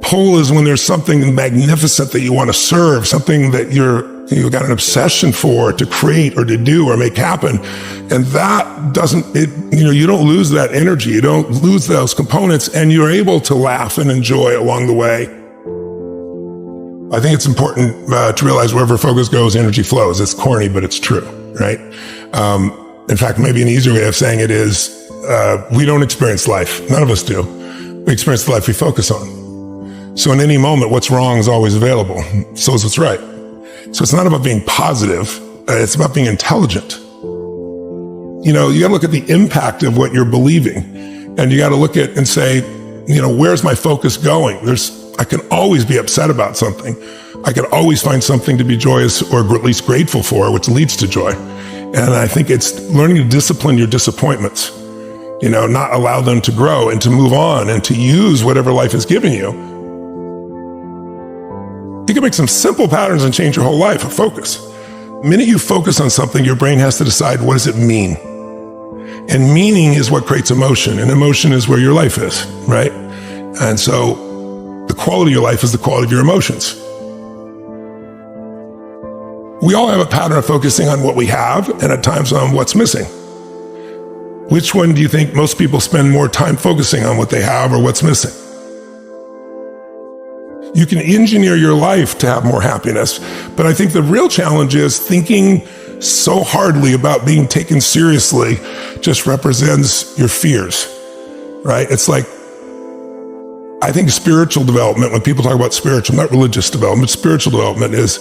[SPEAKER 2] Pull is when there's something magnificent that you want to serve, something that you've got an obsession for, to create or to do or make happen. And that you don't lose that energy. You don't lose those components, and you're able to laugh and enjoy along the way. I think it's important to realize wherever focus goes, energy flows. It's corny, but it's true, right? In fact, maybe an easier way of saying it is, we don't experience life. None of us do. We experience the life we focus on. So in any moment, what's wrong is always available. So is what's right. So it's not about being positive. It's about being intelligent. You got to look at the impact of what you're believing. And you got to look at and say, where's my focus going? I can always be upset about something. I can always find something to be joyous or at least grateful for, which leads to joy. And I think it's learning to discipline your disappointments, not allow them to grow and to move on and to use whatever life has given you. You can make some simple patterns and change your whole life. Focus. The minute you focus on something, your brain has to decide, what does it mean? And meaning is what creates emotion, and emotion is where your life is, right? And so the quality of your life is the quality of your emotions. We all have a pattern of focusing on what we have and at times on what's missing. Which one do you think most people spend more time focusing on, what they have or what's missing? You can engineer your life to have more happiness, but I think the real challenge is thinking so hardly about being taken seriously just represents your fears, right? It's like, I think spiritual development, when people talk about spiritual, not religious development, spiritual development is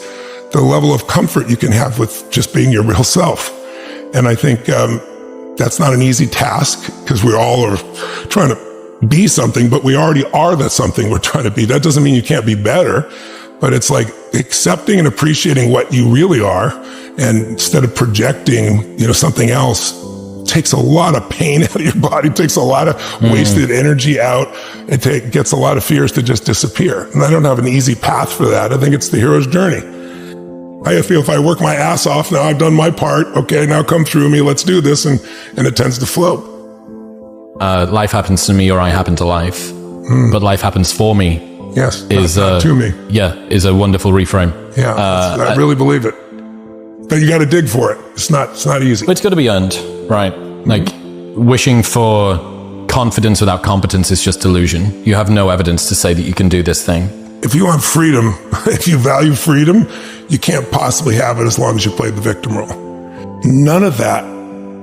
[SPEAKER 2] the level of comfort you can have with just being your real self. And I think that's not an easy task because we all are trying to be something, but we already are that something we're trying to be. That doesn't mean you can't be better, but it's like accepting and appreciating what you really are, and instead of projecting, something else, takes a lot of pain out of your body, takes a lot of wasted energy out. It gets a lot of fears to just disappear. And I don't have an easy path for that. I think it's the hero's journey. I feel if I work my ass off, now I've done my part, okay, now come through me, let's do this, and it tends to float.
[SPEAKER 3] Life happens to me or I happen to life, but life happens for me.
[SPEAKER 2] Yes,
[SPEAKER 3] not
[SPEAKER 2] to me.
[SPEAKER 3] Yeah, is a wonderful reframe.
[SPEAKER 2] Yeah, I really believe it. But you got to dig for it. It's not easy.
[SPEAKER 3] But it's got to be earned, right? Like wishing for confidence without competence is just delusion. You have no evidence to say that you can do this thing.
[SPEAKER 2] If you want freedom, if you value freedom, you can't possibly have it as long as you play the victim role. None of that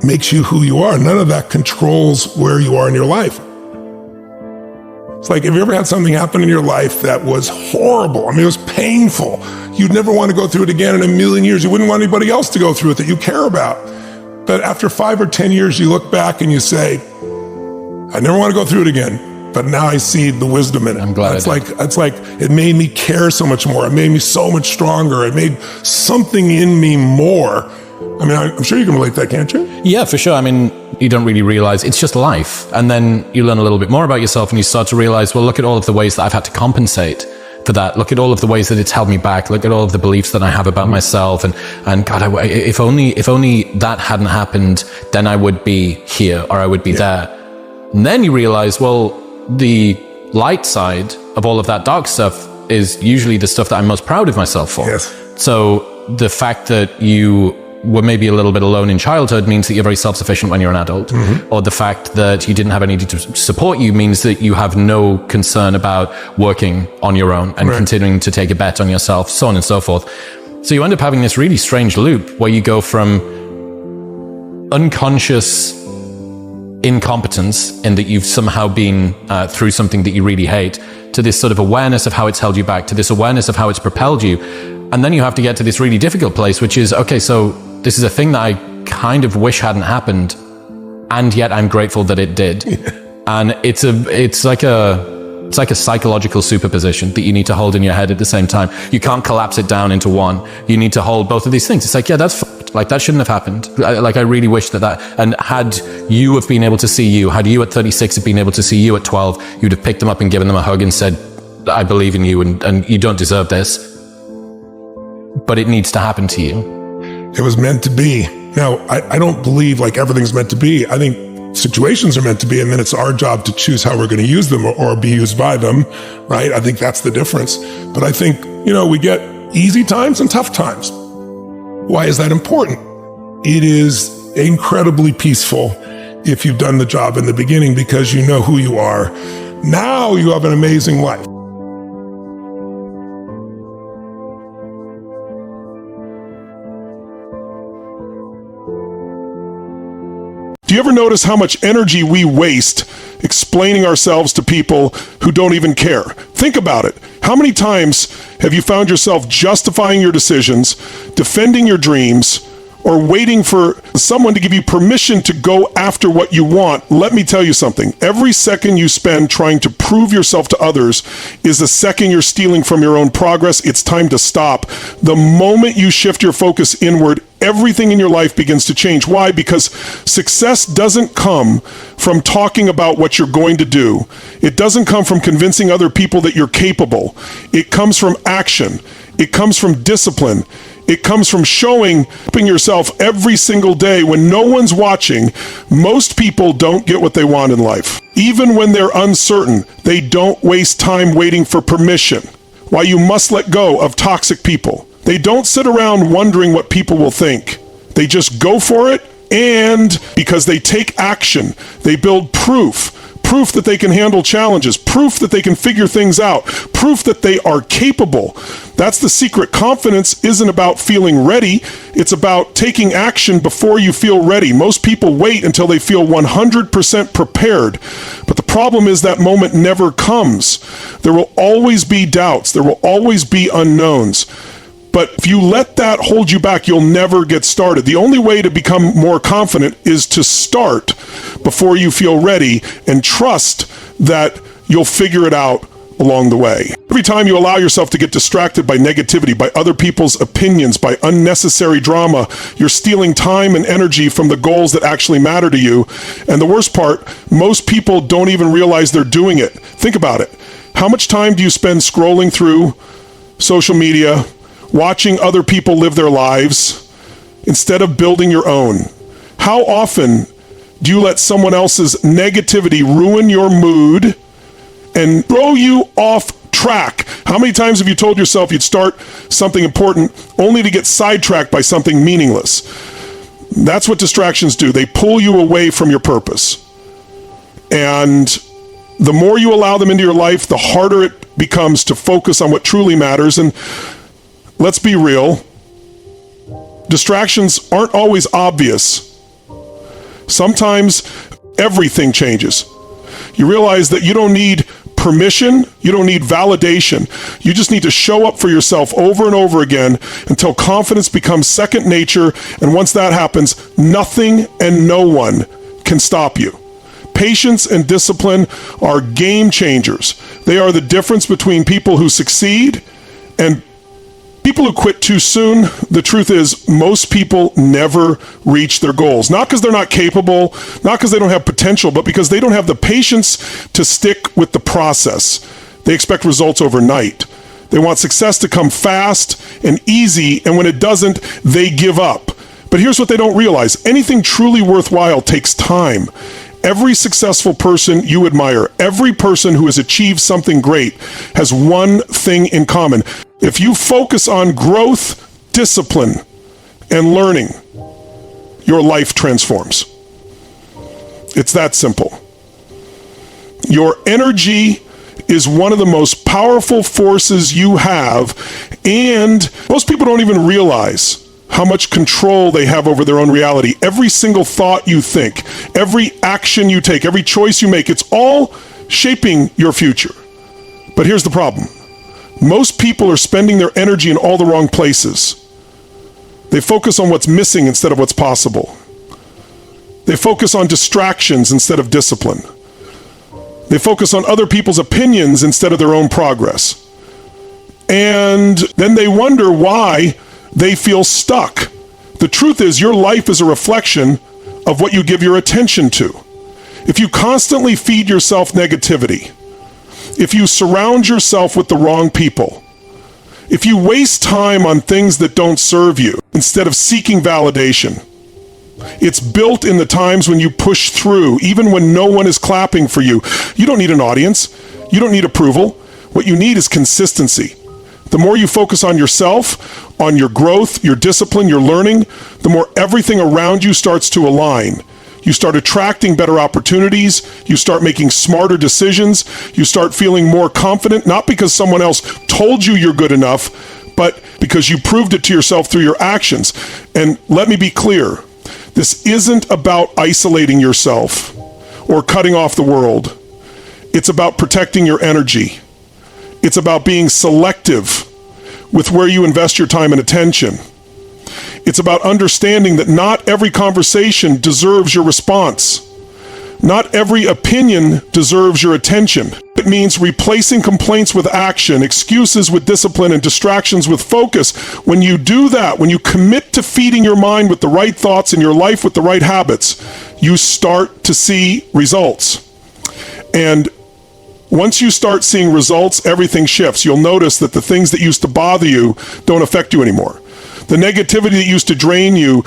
[SPEAKER 2] makes you who you are. None of that controls where you are in your life. It's like, have you ever had something happen in your life that was horrible? I mean, it was painful. You'd never want to go through it again in a million years. You wouldn't want anybody else to go through it that you care about. But after 5 or 10 years, you look back and you say, I never want to go through it again. But now I see the wisdom in it.
[SPEAKER 3] I'm glad.
[SPEAKER 2] It's like it made me care so much more. It made me so much stronger. It made something in me more. I mean, I'm sure you can relate to that, can't you?
[SPEAKER 3] Yeah, for sure. I mean, you don't really realize it's just life. And then you learn a little bit more about yourself and you start to realize, well, look at all of the ways that I've had to compensate for that. Look at all of the ways that it's held me back. Look at all of the beliefs that I have about myself. And God, if only that hadn't happened, then I would be here or I would be there. And then you realize, well, the light side of all of that dark stuff is usually the stuff that I'm most proud of myself for.
[SPEAKER 2] Yes.
[SPEAKER 3] So the fact that you were maybe a little bit alone in childhood means that you're very self-sufficient when you're an adult. Or the fact that you didn't have anybody to support you means that you have no concern about working on your own and continuing to take a bet on yourself, so on and so forth. So you end up having this really strange loop where you go from unconscious incompetence in that you've somehow been through something that you really hate, to this sort of awareness of how it's held you back, to this awareness of how it's propelled you. And then you have to get to this really difficult place, which is, okay, so this is a thing that I kind of wish hadn't happened, and yet I'm grateful that it did. And it's like a psychological superposition that you need to hold in your head at the same time. You can't collapse it down into one. You need to hold both of these things. It's like, yeah, that's fucked. Like, that shouldn't have happened. I really wish that. And had you have been able to see you, had you at 36 have been able to see you at 12, you'd have picked them up and given them a hug and said, I believe in you and you don't deserve this. But it needs to happen to you.
[SPEAKER 2] It was meant to be. Now, I don't believe like everything's meant to be. I think situations are meant to be, and then it's our job to choose how we're going to use them or be used by them, right? I think that's the difference. But I think, we get easy times and tough times. Why is that important? It is incredibly peaceful if you've done the job in the beginning because you know who you are. Now you have an amazing life. Do you ever notice how much energy we waste explaining ourselves to people who don't even care? Think about it. How many times have you found yourself justifying your decisions, defending your dreams, or waiting for someone to give you permission to go after what you want? Let me tell you something. Every second you spend trying to prove yourself to others is the second you're stealing from your own progress. It's time to stop. The moment you shift your focus inward, everything in your life begins to change. Why? Because success doesn't come from talking about what you're going to do. It doesn't come from convincing other people that you're capable. It comes from action. It comes from discipline. It comes from showing yourself every single day when no one's watching. Most people don't get what they want in life. Even when they're uncertain, they don't waste time waiting for permission. Why you must let go of toxic people, They don't sit around wondering what people will think. They just go for it, and because they take action, they build proof that they can handle challenges, proof that they can figure things out, proof that they are capable. That's the secret. Confidence isn't about feeling ready. It's about taking action before you feel ready. Most people wait until they feel 100% prepared. But the problem is that moment never comes. There will always be doubts. There will always be unknowns. But if you let that hold you back, you'll never get started. The only way to become more confident is to start before you feel ready and trust that you'll figure it out along the way. Every time you allow yourself to get distracted by negativity, by other people's opinions, by unnecessary drama, you're stealing time and energy from the goals that actually matter to you. And the worst part, most people don't even realize they're doing it. Think about it. How much time do you spend scrolling through social media, watching other people live their lives instead of building your own? How often do you let someone else's negativity ruin your mood and throw you off track? How many times have you told yourself you'd start something important only to get sidetracked by something meaningless? That's what distractions do. They pull you away from your purpose. And the more you allow them into your life, the harder it becomes to focus on what truly matters. And let's be real, distractions aren't always obvious. Sometimes everything changes. You realize that you don't need permission, you don't need validation. You just need to show up for yourself over and over again until confidence becomes second nature. And once that happens, nothing and no one can stop you. Patience and discipline are game changers. They are the difference between people who succeed and people who quit too soon. The truth is, most people never reach their goals. Not because they're not capable, not because they don't have potential, but because they don't have the patience to stick with the process. They expect results overnight. They want success to come fast and easy, and when it doesn't, they give up. But here's what they don't realize. Anything truly worthwhile takes time. Every successful person you admire, every person who has achieved something great has one thing in common. If you focus on growth, discipline, and learning, your life transforms. It's that simple. Your energy is one of the most powerful forces you have, and most people don't even realize how much control they have over their own reality. Every single thought you think, every action you take, every choice you make, it's all shaping your future. But here's the problem. Most people are spending their energy in all the wrong places. They focus on what's missing instead of what's possible. They focus on distractions instead of discipline. They focus on other people's opinions instead of their own progress. And then they wonder why they feel stuck. The truth is, your life is a reflection of what you give your attention to. If you constantly feed yourself negativity, if you surround yourself with the wrong people, if you waste time on things that don't serve you instead of seeking validation, it's built in the times when you push through, even when no one is clapping for you. You don't need an audience. You don't need approval. What you need is consistency. The more you focus on yourself, on your growth, your discipline, your learning, the more everything around you starts to align. You start attracting better opportunities. You start making smarter decisions. You start feeling more confident, not because someone else told you you're good enough, but because you proved it to yourself through your actions. And let me be clear, this isn't about isolating yourself or cutting off the world. It's about protecting your energy. It's about being selective with where you invest your time and attention. It's about understanding that not every conversation deserves your response. Not every opinion deserves your attention. It means replacing complaints with action, excuses with discipline, and distractions with focus. When you do that, when you commit to feeding your mind with the right thoughts and your life with the right habits, you start to see results. And once you start seeing results, everything shifts. You'll notice that the things that used to bother you don't affect you anymore. The negativity that used to drain you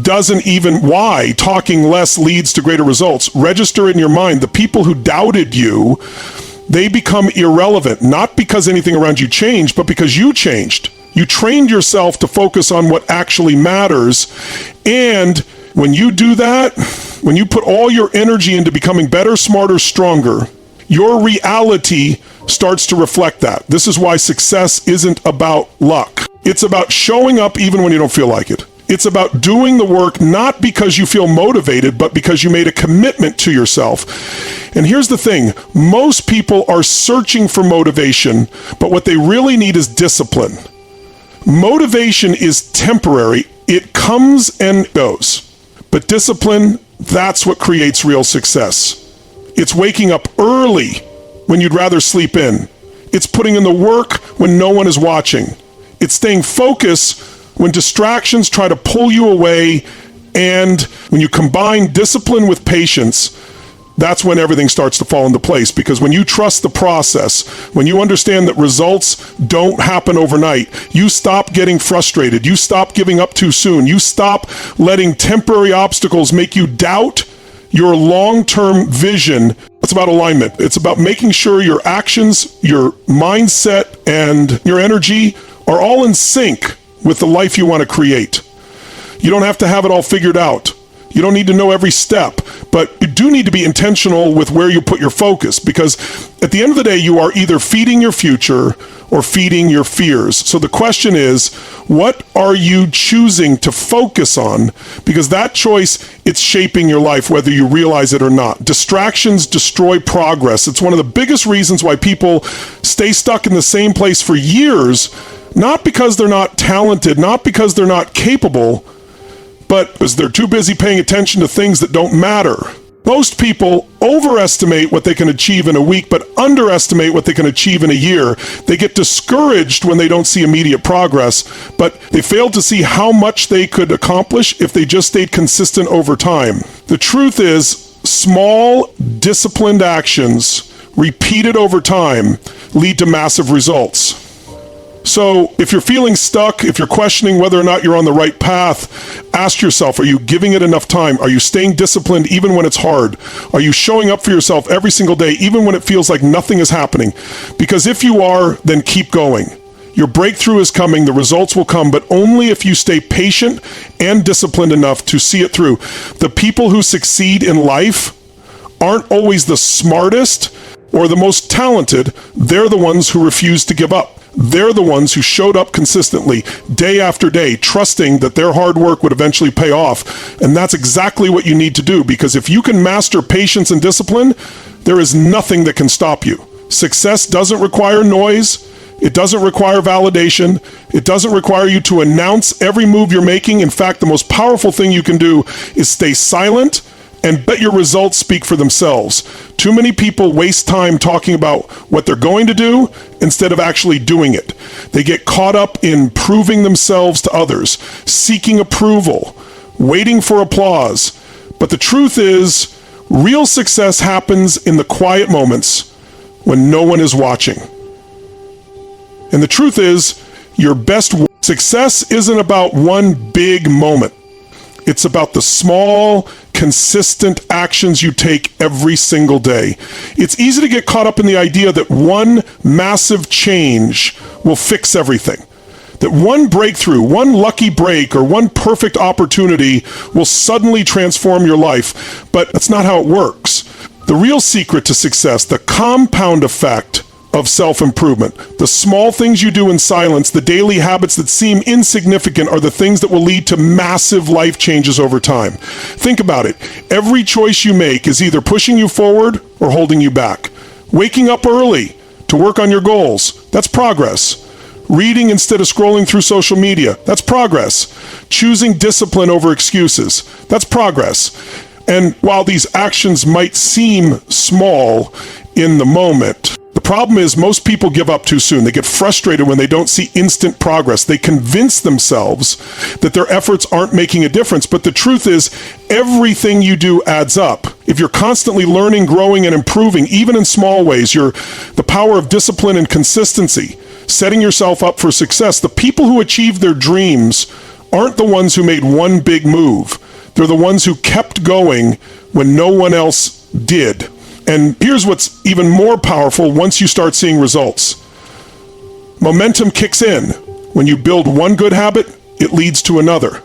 [SPEAKER 2] doesn't even. Why? Talking less leads to greater results. Register in your mind, the people who doubted you, they become irrelevant, not because anything around you changed, but because you changed. You trained yourself to focus on what actually matters. And when you do that, when you put all your energy into becoming better, smarter, stronger, your reality starts to reflect that. This is why success isn't about luck. It's about showing up even when you don't feel like it. It's about doing the work not because you feel motivated, but because you made a commitment to yourself. And here's the thing. Most people are searching for motivation, but what they really need is discipline. Motivation is temporary. It comes and goes. But discipline, that's what creates real success. It's waking up early when you'd rather sleep in. It's putting in the work when no one is watching. It's staying focused when distractions try to pull you away, and when you combine discipline with patience, that's when everything starts to fall into place. Because when you trust the process, when you understand that results don't happen overnight, you stop getting frustrated, you stop giving up too soon, you stop letting temporary obstacles make you doubt your long-term vision. It's about alignment. It's about making sure your actions, your mindset, and your energy are all in sync with the life you want to create. You don't have to have it all figured out. You don't need to know every step, but you do need to be intentional with where you put your focus, because at the end of the day, you are either feeding your future or feeding your fears. So the question is, what are you choosing to focus on? Because that choice, it's shaping your life, whether you realize it or not. Distractions destroy progress. It's one of the biggest reasons why people stay stuck in the same place for years, not because they're not talented, not because they're not capable, but because they're too busy paying attention to things that don't matter. Most people overestimate what they can achieve in a week, but underestimate what they can achieve in a year. They get discouraged when they don't see immediate progress, but they fail to see how much they could accomplish if they just stayed consistent over time. The truth is, small, disciplined actions repeated over time lead to massive results. So if you're feeling stuck, if you're questioning whether or not you're on the right path, ask yourself, are you giving it enough time? Are you staying disciplined even when it's hard? Are you showing up for yourself every single day, even when it feels like nothing is happening? Because if you are, then keep going. Your breakthrough is coming, the results will come, but only if you stay patient and disciplined enough to see it through. The people who succeed in life aren't always the smartest or the most talented. They're the ones who refuse to give up. They're the ones who showed up consistently, day after day, trusting that their hard work would eventually pay off. And that's exactly what you need to do, because if you can master patience and discipline, there is nothing that can stop you. Success doesn't require noise. It doesn't require validation. It doesn't require you to announce every move you're making. In fact, the most powerful thing you can do is stay silent and let your results speak for themselves. Too many people waste time talking about what they're going to do instead of actually doing it. They get caught up in proving themselves to others, seeking approval, waiting for applause. But the truth is, real success happens in the quiet moments when no one is watching. And the truth is, your best success isn't about one big moment. It's about the small, consistent actions you take every single day. It's easy to get caught up in the idea that one massive change will fix everything. That one breakthrough, one lucky break, or one perfect opportunity will suddenly transform your life. But that's not how it works. The real secret to success, the compound effect of self-improvement, the small things you do in silence, the daily habits that seem insignificant, are the things that will lead to massive life changes over time. Think about it. Every choice you make is either pushing you forward or holding you back. Waking up early to work on your goals, that's progress. Reading instead of scrolling through social media, that's progress. Choosing discipline over excuses, that's progress. And while these actions might seem small in the moment, the problem is most people give up too soon. They get frustrated when they don't see instant progress. They convince themselves that their efforts aren't making a difference. But the truth is, everything you do adds up. If you're constantly learning, growing, and improving, even in small ways, the power of discipline and consistency, setting yourself up for success. The people who achieve their dreams aren't the ones who made one big move. They're the ones who kept going when no one else did. And here's what's even more powerful once you start seeing results. Momentum kicks in When you build one good habit, it leads to another.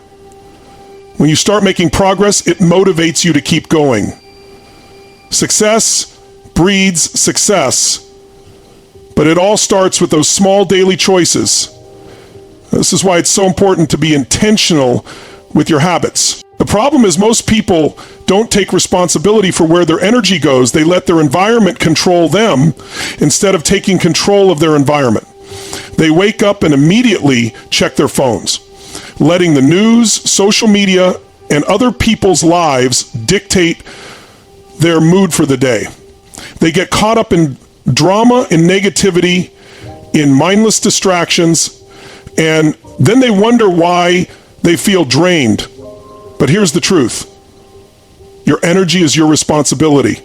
[SPEAKER 2] When you start making progress, it motivates you to keep going. Success breeds success, but it all starts with those small daily choices. This is why it's so important to be intentional with your habits. The problem is most people don't take responsibility for where their energy goes. They let their environment control them instead of taking control of their environment. They wake up and immediately check their phones, letting the news, social media, and other people's lives dictate their mood for the day. They get caught up in drama and negativity, in mindless distractions, and then they wonder why they feel drained. But here's the truth. Your energy is your responsibility.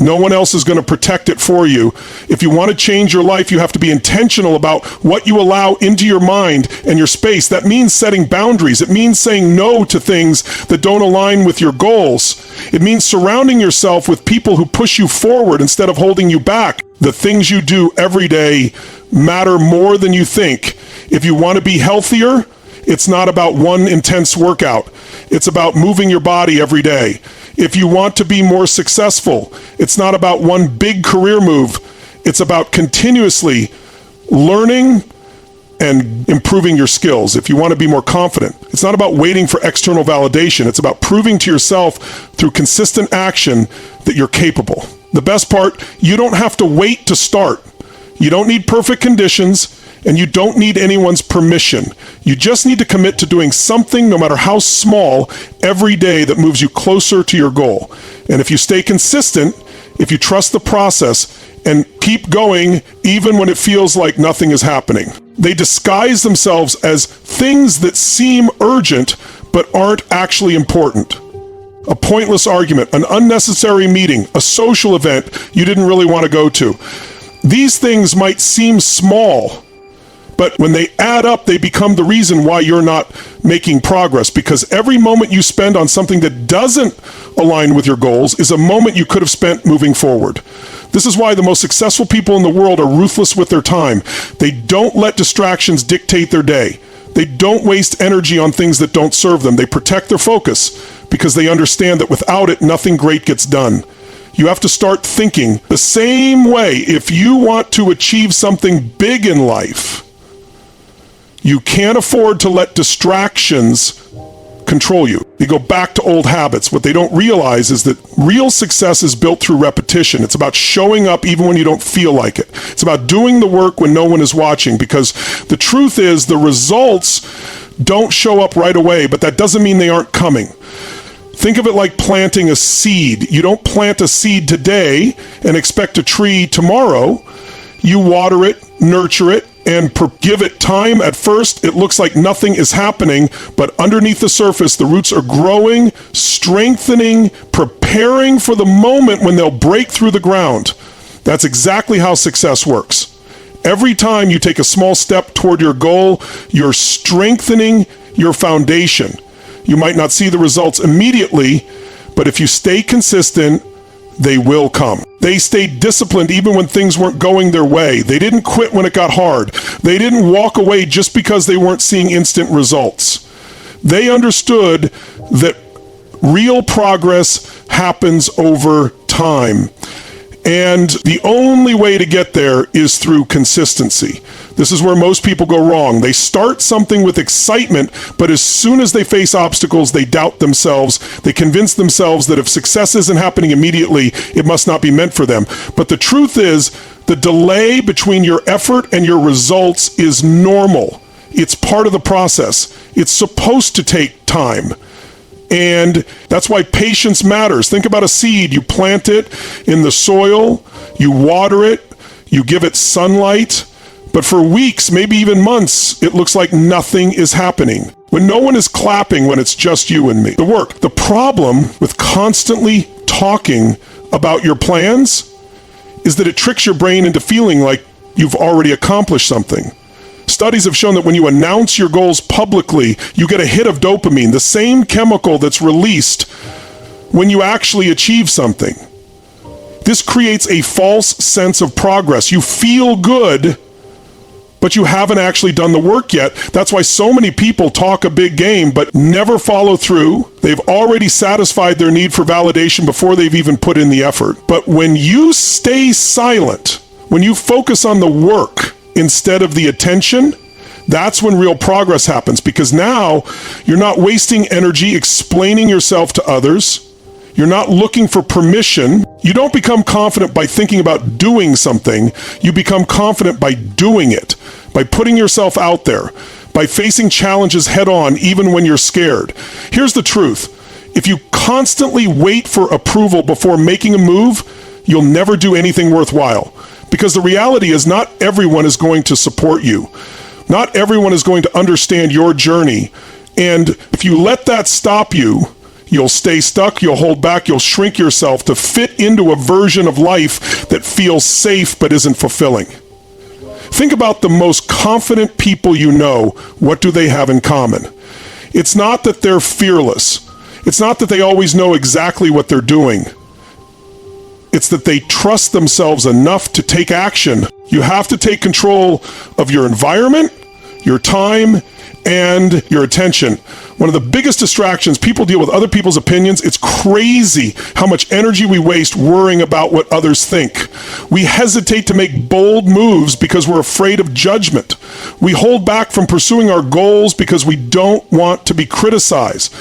[SPEAKER 2] No one else is going to protect it for you. If you want to change your life, you have to be intentional about what you allow into your mind and your space. That means setting boundaries. It means saying no to things that don't align with your goals. It means surrounding yourself with people who push you forward instead of holding you back. The things you do every day matter more than you think. If you want to be healthier, it's not about one intense workout. It's about moving your body every day. If you want to be more successful, it's not about one big career move. It's about continuously learning and improving your skills. If you want to be more confident, it's not about waiting for external validation. It's about proving to yourself through consistent action that you're capable. The best part, you don't have to wait to start. You don't need perfect conditions, and you don't need anyone's permission. You just need to commit to doing something, no matter how small, every day that moves you closer to your goal. And if you stay consistent, if you trust the process, and keep going even when it feels like nothing is happening. They disguise themselves as things that seem urgent but aren't actually important. A pointless argument, an unnecessary meeting, a social event you didn't really want to go to. These things might seem small, but when they add up, they become the reason why you're not making progress, because every moment you spend on something that doesn't align with your goals is a moment you could have spent moving forward. This is why the most successful people in the world are ruthless with their time. They don't let distractions dictate their day. They don't waste energy on things that don't serve them. They protect their focus because they understand that without it, nothing great gets done. You have to start thinking the same way. If you want to achieve something big in life, you can't afford to let distractions control you. They go back to old habits. What they don't realize is that real success is built through repetition. It's about showing up even when you don't feel like it. It's about doing the work when no one is watching, because the truth is the results don't show up right away, but that doesn't mean they aren't coming. Think of it like planting a seed. You don't plant a seed today and expect a tree tomorrow. You water it, nurture it, and give it time. At first, it looks like nothing is happening, but underneath the surface, the roots are growing, strengthening, preparing for the moment when they'll break through the ground. That's exactly how success works. Every time you take a small step toward your goal, you're strengthening your foundation. You might not see the results immediately, but if you stay consistent, they will come. They stayed disciplined even when things weren't going their way. They didn't quit when it got hard. They didn't walk away just because they weren't seeing instant results. They understood that real progress happens over time. And the only way to get there is through consistency. This is where most people go wrong. They start something with excitement, but as soon as they face obstacles, they doubt themselves. They convince themselves that if success isn't happening immediately, it must not be meant for them. But the truth is, the delay between your effort and your results is normal. It's part of the process. It's supposed to take time. And that's why patience matters. Think about a seed. You plant it in the soil, you water it, you give it sunlight, but for weeks, maybe even months, it looks like nothing is happening. When no one is clapping, when it's just you and me. The problem with constantly talking about your plans is that it tricks your brain into feeling like you've already accomplished something. Studies have shown that when you announce your goals publicly, you get a hit of dopamine, the same chemical that's released when you actually achieve something. This creates a false sense of progress. You feel good but you haven't actually done the work yet. That's why so many people talk a big game but never follow through. They've already satisfied their need for validation before they've even put in the effort. But when you stay silent, when you focus on the work instead of the attention, that's when real progress happens, because now you're not wasting energy explaining yourself to others. You're not looking for permission. You don't become confident by thinking about doing something. You become confident by doing it, by putting yourself out there, by facing challenges head on even when you're scared. Here's the truth. If you constantly wait for approval before making a move, you'll never do anything worthwhile. Because the reality is not everyone is going to support you. Not everyone is going to understand your journey. And if you let that stop you, you'll stay stuck, you'll hold back, you'll shrink yourself to fit into a version of life that feels safe but isn't fulfilling. Think about the most confident people you know. What do they have in common? It's not that they're fearless. It's not that they always know exactly what they're doing. It's that they trust themselves enough to take action. You have to take control of your environment, your time, and your attention. One of the biggest distractions, people deal with other people's opinions. It's crazy how much energy we waste worrying about what others think. We hesitate to make bold moves because we're afraid of judgment. We hold back from pursuing our goals because we don't want to be criticized.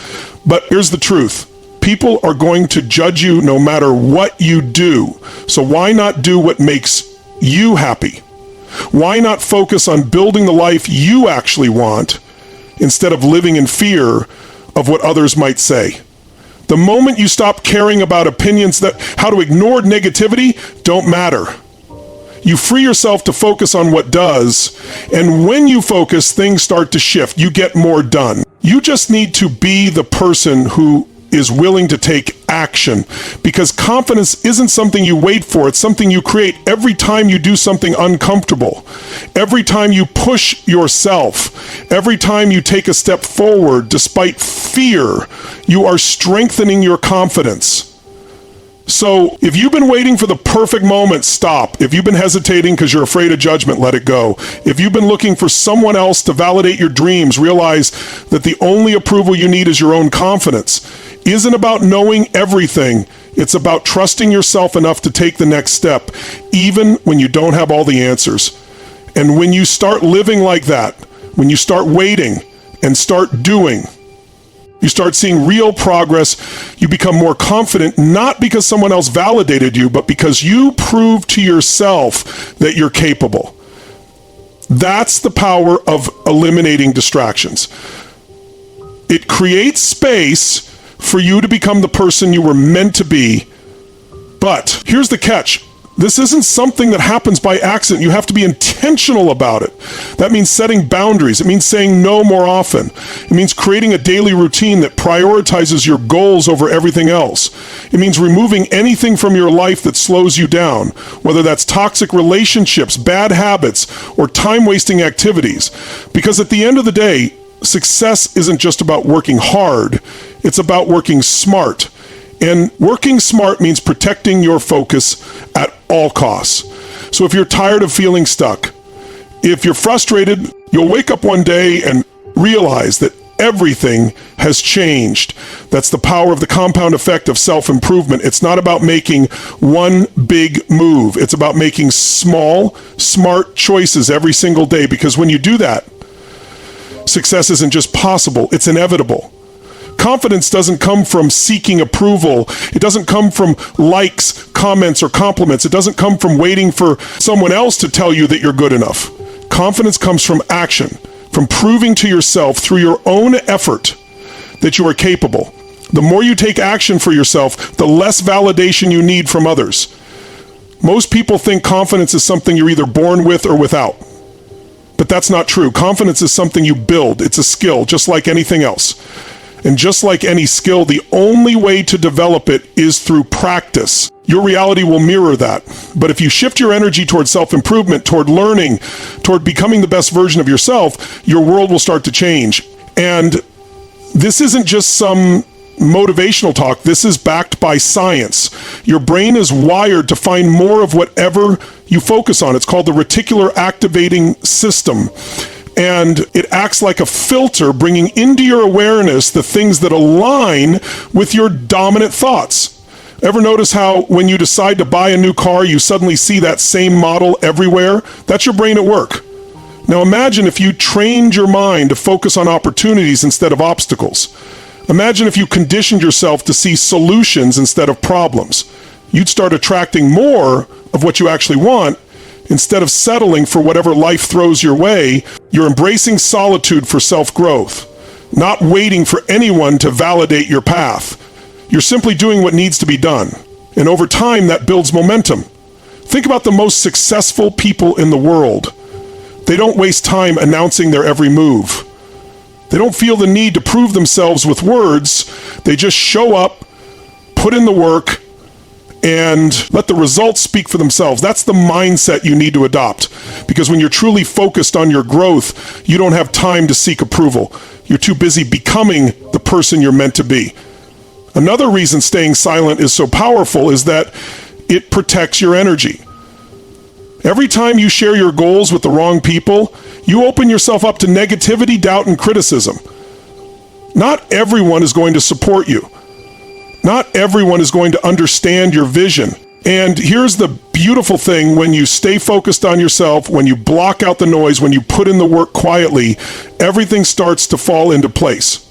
[SPEAKER 2] But here's the truth. People are going to judge you no matter what you do. So why not do what makes you happy? Why not focus on building the life you actually want instead of living in fear of what others might say? The moment you stop caring about opinions, that how to ignore negativity don't matter. You free yourself to focus on what does, and when you focus, things start to shift. You get more done. You just need to be the person who is willing to take action, because confidence isn't something you wait for. It's something you create every time you do something uncomfortable, every time you push yourself, every time you take a step forward despite fear. You are strengthening your confidence. So if you've been waiting for the perfect moment, stop. If you've been hesitating because you're afraid of judgment, let it go. If you've been looking for someone else to validate your dreams, realize that the only approval you need is your own confidence. Isn't about knowing everything. It's about trusting yourself enough to take the next step, even when you don't have all the answers. And when you start living like that, when you start waiting and start doing, you start seeing real progress. You become more confident, not because someone else validated you, but because you prove to yourself that you're capable. That's the power of eliminating distractions. It creates space for you to become the person you were meant to be. But here's the catch. This isn't something that happens by accident. You have to be intentional about it. That means setting boundaries. It means saying no more often. It means creating a daily routine that prioritizes your goals over everything else. It means removing anything from your life that slows you down, whether that's toxic relationships, bad habits, or time-wasting activities. Because at the end of the day, success isn't just about working hard. It's about working smart. And working smart means protecting your focus at all costs. So if you're tired of feeling stuck, if you're frustrated, you'll wake up one day and realize that everything has changed. That's the power of the compound effect of self-improvement. It's not about making one big move. It's about making small, smart choices every single day. Because when you do that, success isn't just possible, it's inevitable. Confidence doesn't come from seeking approval. It doesn't come from likes, comments, or compliments. It doesn't come from waiting for someone else to tell you that you're good enough. Confidence comes from action, from proving to yourself through your own effort that you are capable. The more you take action for yourself, the less validation you need from others. Most people think confidence is something you're either born with or without. But that's not true. Confidence is something you build. It's a skill, just like anything else. And just like any skill, the only way to develop it is through practice. Your reality will mirror that. But if you shift your energy toward self-improvement, toward learning, toward becoming the best version of yourself, your world will start to change. And this isn't just some motivational talk. This is backed by science. Your brain is wired to find more of whatever you focus on. It's called the reticular activating system. And it acts like a filter, bringing into your awareness the things that align with your dominant thoughts. Ever notice how when you decide to buy a new car, you suddenly see that same model everywhere? That's your brain at work. Now imagine if you trained your mind to focus on opportunities instead of obstacles. Imagine if you conditioned yourself to see solutions instead of problems. You'd start attracting more of what you actually want instead of settling for whatever life throws your way. You're embracing solitude for self-growth, not waiting for anyone to validate your path. You're simply doing what needs to be done. And over time, that builds momentum. Think about the most successful people in the world. They don't waste time announcing their every move. They don't feel the need to prove themselves with words. They just show up, put in the work, and let the results speak for themselves. That's the mindset you need to adopt. Because when you're truly focused on your growth, you don't have time to seek approval. You're too busy becoming the person you're meant to be. Another reason staying silent is so powerful is that it protects your energy. Every time you share your goals with the wrong people, you open yourself up to negativity, doubt, and criticism. Not everyone is going to support you. Not everyone is going to understand your vision. And here's the beautiful thing: when you stay focused on yourself, when you block out the noise, when you put in the work quietly, everything starts to fall into place.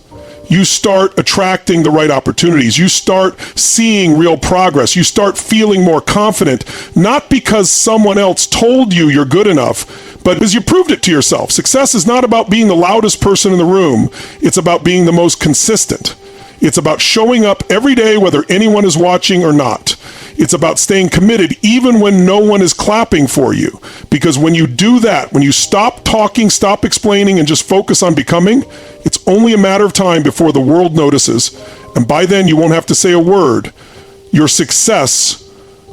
[SPEAKER 2] You start attracting the right opportunities. You start seeing real progress. You start feeling more confident, not because someone else told you you're good enough, but because you proved it to yourself. Success is not about being the loudest person in the room. It's about being the most consistent. It's about showing up every day, whether anyone is watching or not. It's about staying committed even when no one is clapping for you. Because when you do that, when you stop talking, stop explaining, and just focus on becoming, it's only a matter of time before the world notices. And by then, you won't have to say a word. Your success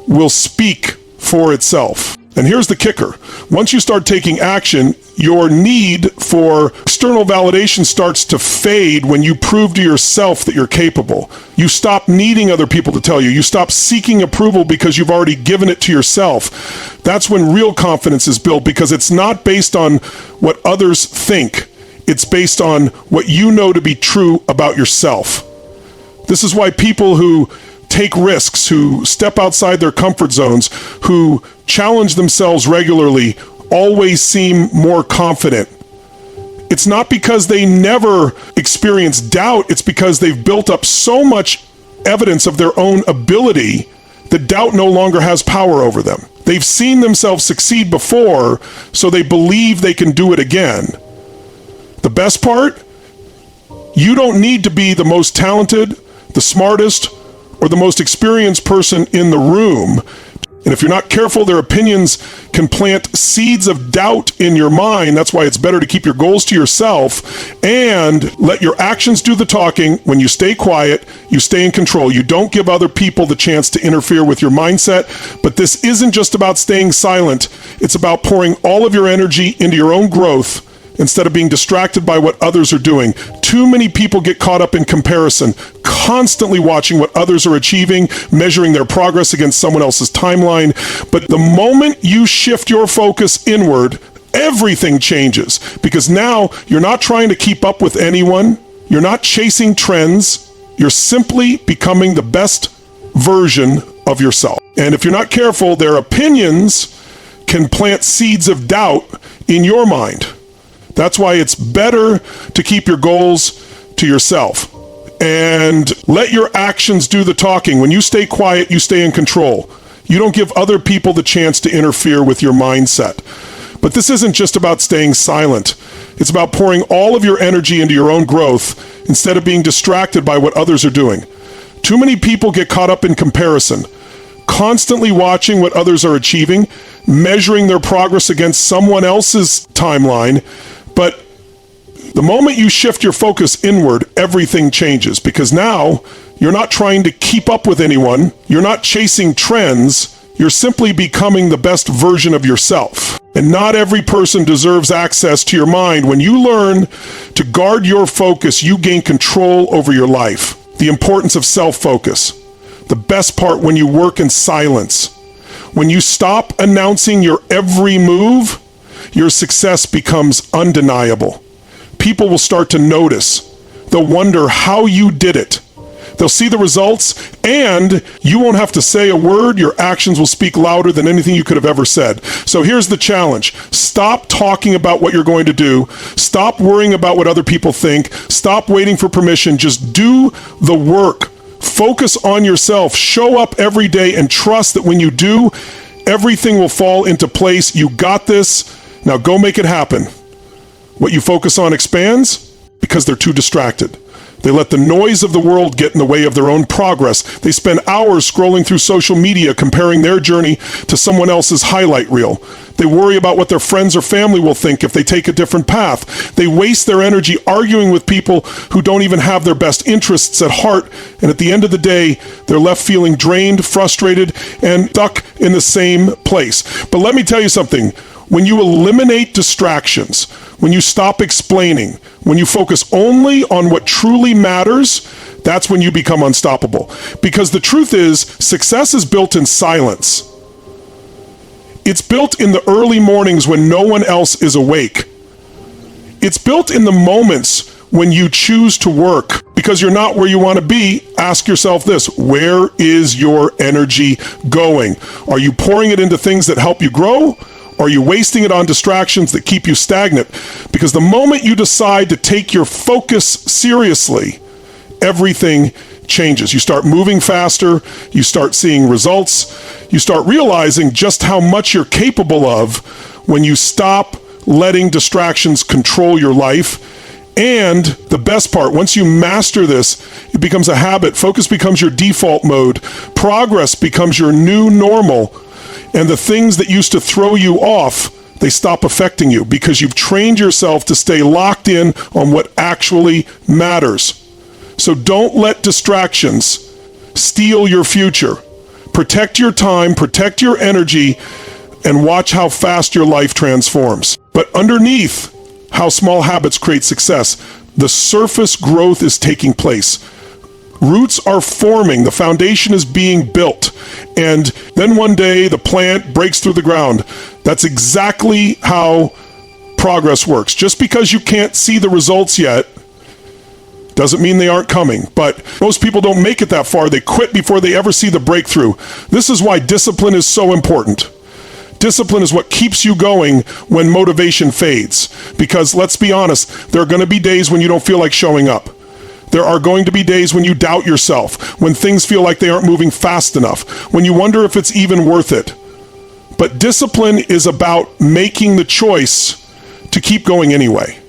[SPEAKER 2] will speak for itself. And here's the kicker. Once you start taking action, your need for external validation starts to fade when you prove to yourself that you're capable. You stop needing other people to tell you. You stop seeking approval because you've already given it to yourself. That's when real confidence is built, because it's not based on what others think. It's based on what you know to be true about yourself. This is why people who take risks, who step outside their comfort zones, who challenge themselves regularly, always seem more confident. It's not because they never experience doubt, it's because they've built up so much evidence of their own ability that doubt no longer has power over them. They've seen themselves succeed before, so they believe they can do it again. The best part? You don't need to be the most talented, the smartest, or the most experienced person in the room. And if you're not careful, their opinions can plant seeds of doubt in your mind. That's why it's better to keep your goals to yourself and let your actions do the talking. When you stay quiet, you stay in control. You don't give other people the chance to interfere with your mindset. But this isn't just about staying silent. It's about pouring all of your energy into your own growth instead of being distracted by what others are doing. Too many people get caught up in comparison, constantly watching what others are achieving, measuring their progress against someone else's timeline. But the moment you shift your focus inward, everything changes, because now you're not trying to keep up with anyone. You're not chasing trends. You're simply becoming the best version of yourself. And if you're not careful, their opinions can plant seeds of doubt in your mind. That's why it's better to keep your goals to yourself and let your actions do the talking. When you stay quiet, you stay in control. You don't give other people the chance to interfere with your mindset. But this isn't just about staying silent. It's about pouring all of your energy into your own growth instead of being distracted by what others are doing. Too many people get caught up in comparison, constantly watching what others are achieving, measuring their progress against someone else's timeline. But the moment you shift your focus inward, everything changes, because now you're not trying to keep up with anyone. You're not chasing trends. You're simply becoming the best version of yourself. And not every person deserves access to your mind. When you learn to guard your focus, you gain control over your life. the importance of self-focus. The best part, when you work in silence. When you stop announcing your every move, your success becomes undeniable. People will start to notice. They'll wonder how you did it. They'll see the results, and you won't have to say a word. Your actions will speak louder than anything you could have ever said. So here's the challenge. Stop talking about what you're going to do. Stop worrying about what other people think. Stop waiting for permission. Just do the work. Focus on yourself. Show up every day and trust that when you do, everything will fall into place. You got this. Now go make it happen. What you focus on expands because they're too distracted. They let the noise of the world get in the way of their own progress. They spend hours scrolling through social media comparing their journey to someone else's highlight reel. They worry about what their friends or family will think if they take a different path. They waste their energy arguing with people who don't even have their best interests at heart. And at the end of the day, they're left feeling drained, frustrated, and stuck in the same place. But let me tell you something. When you eliminate distractions, when you stop explaining, when you focus only on what truly matters, that's when you become unstoppable. Because the truth is, success is built in silence. It's built in the early mornings when no one else is awake. It's built in the moments when you choose to work. Because you're not where you want to be, ask yourself this: where is your energy going? Are you pouring it into things that help you grow? Or are you wasting it on distractions that keep you stagnant? Because the moment you decide to take your focus seriously, everything changes. You start moving faster, you start seeing results, you start realizing just how much you're capable of when you stop letting distractions control your life. And the best part, once you master this, it becomes a habit. Focus becomes your default mode. Progress becomes your new normal. And the things that used to throw you off, they stop affecting you because you've trained yourself to stay locked in on what actually matters. So don't let distractions steal your future. Protect your time, protect your energy, and watch how fast your life transforms. But underneath how small habits create success, the surface growth is taking place. Roots are forming, the foundation is being built, and then one day the plant breaks through the ground. That's exactly how progress works. Just because you can't see the results yet doesn't mean they aren't coming, but most people don't make it that far. They quit before they ever see the breakthrough. This is why discipline is so important. Discipline is what keeps you going when motivation fades, because let's be honest, there are going to be days when you don't feel like showing up. There are going to be days when you doubt yourself, when things feel like they aren't moving fast enough, when you wonder if it's even worth it. But discipline is about making the choice to keep going anyway.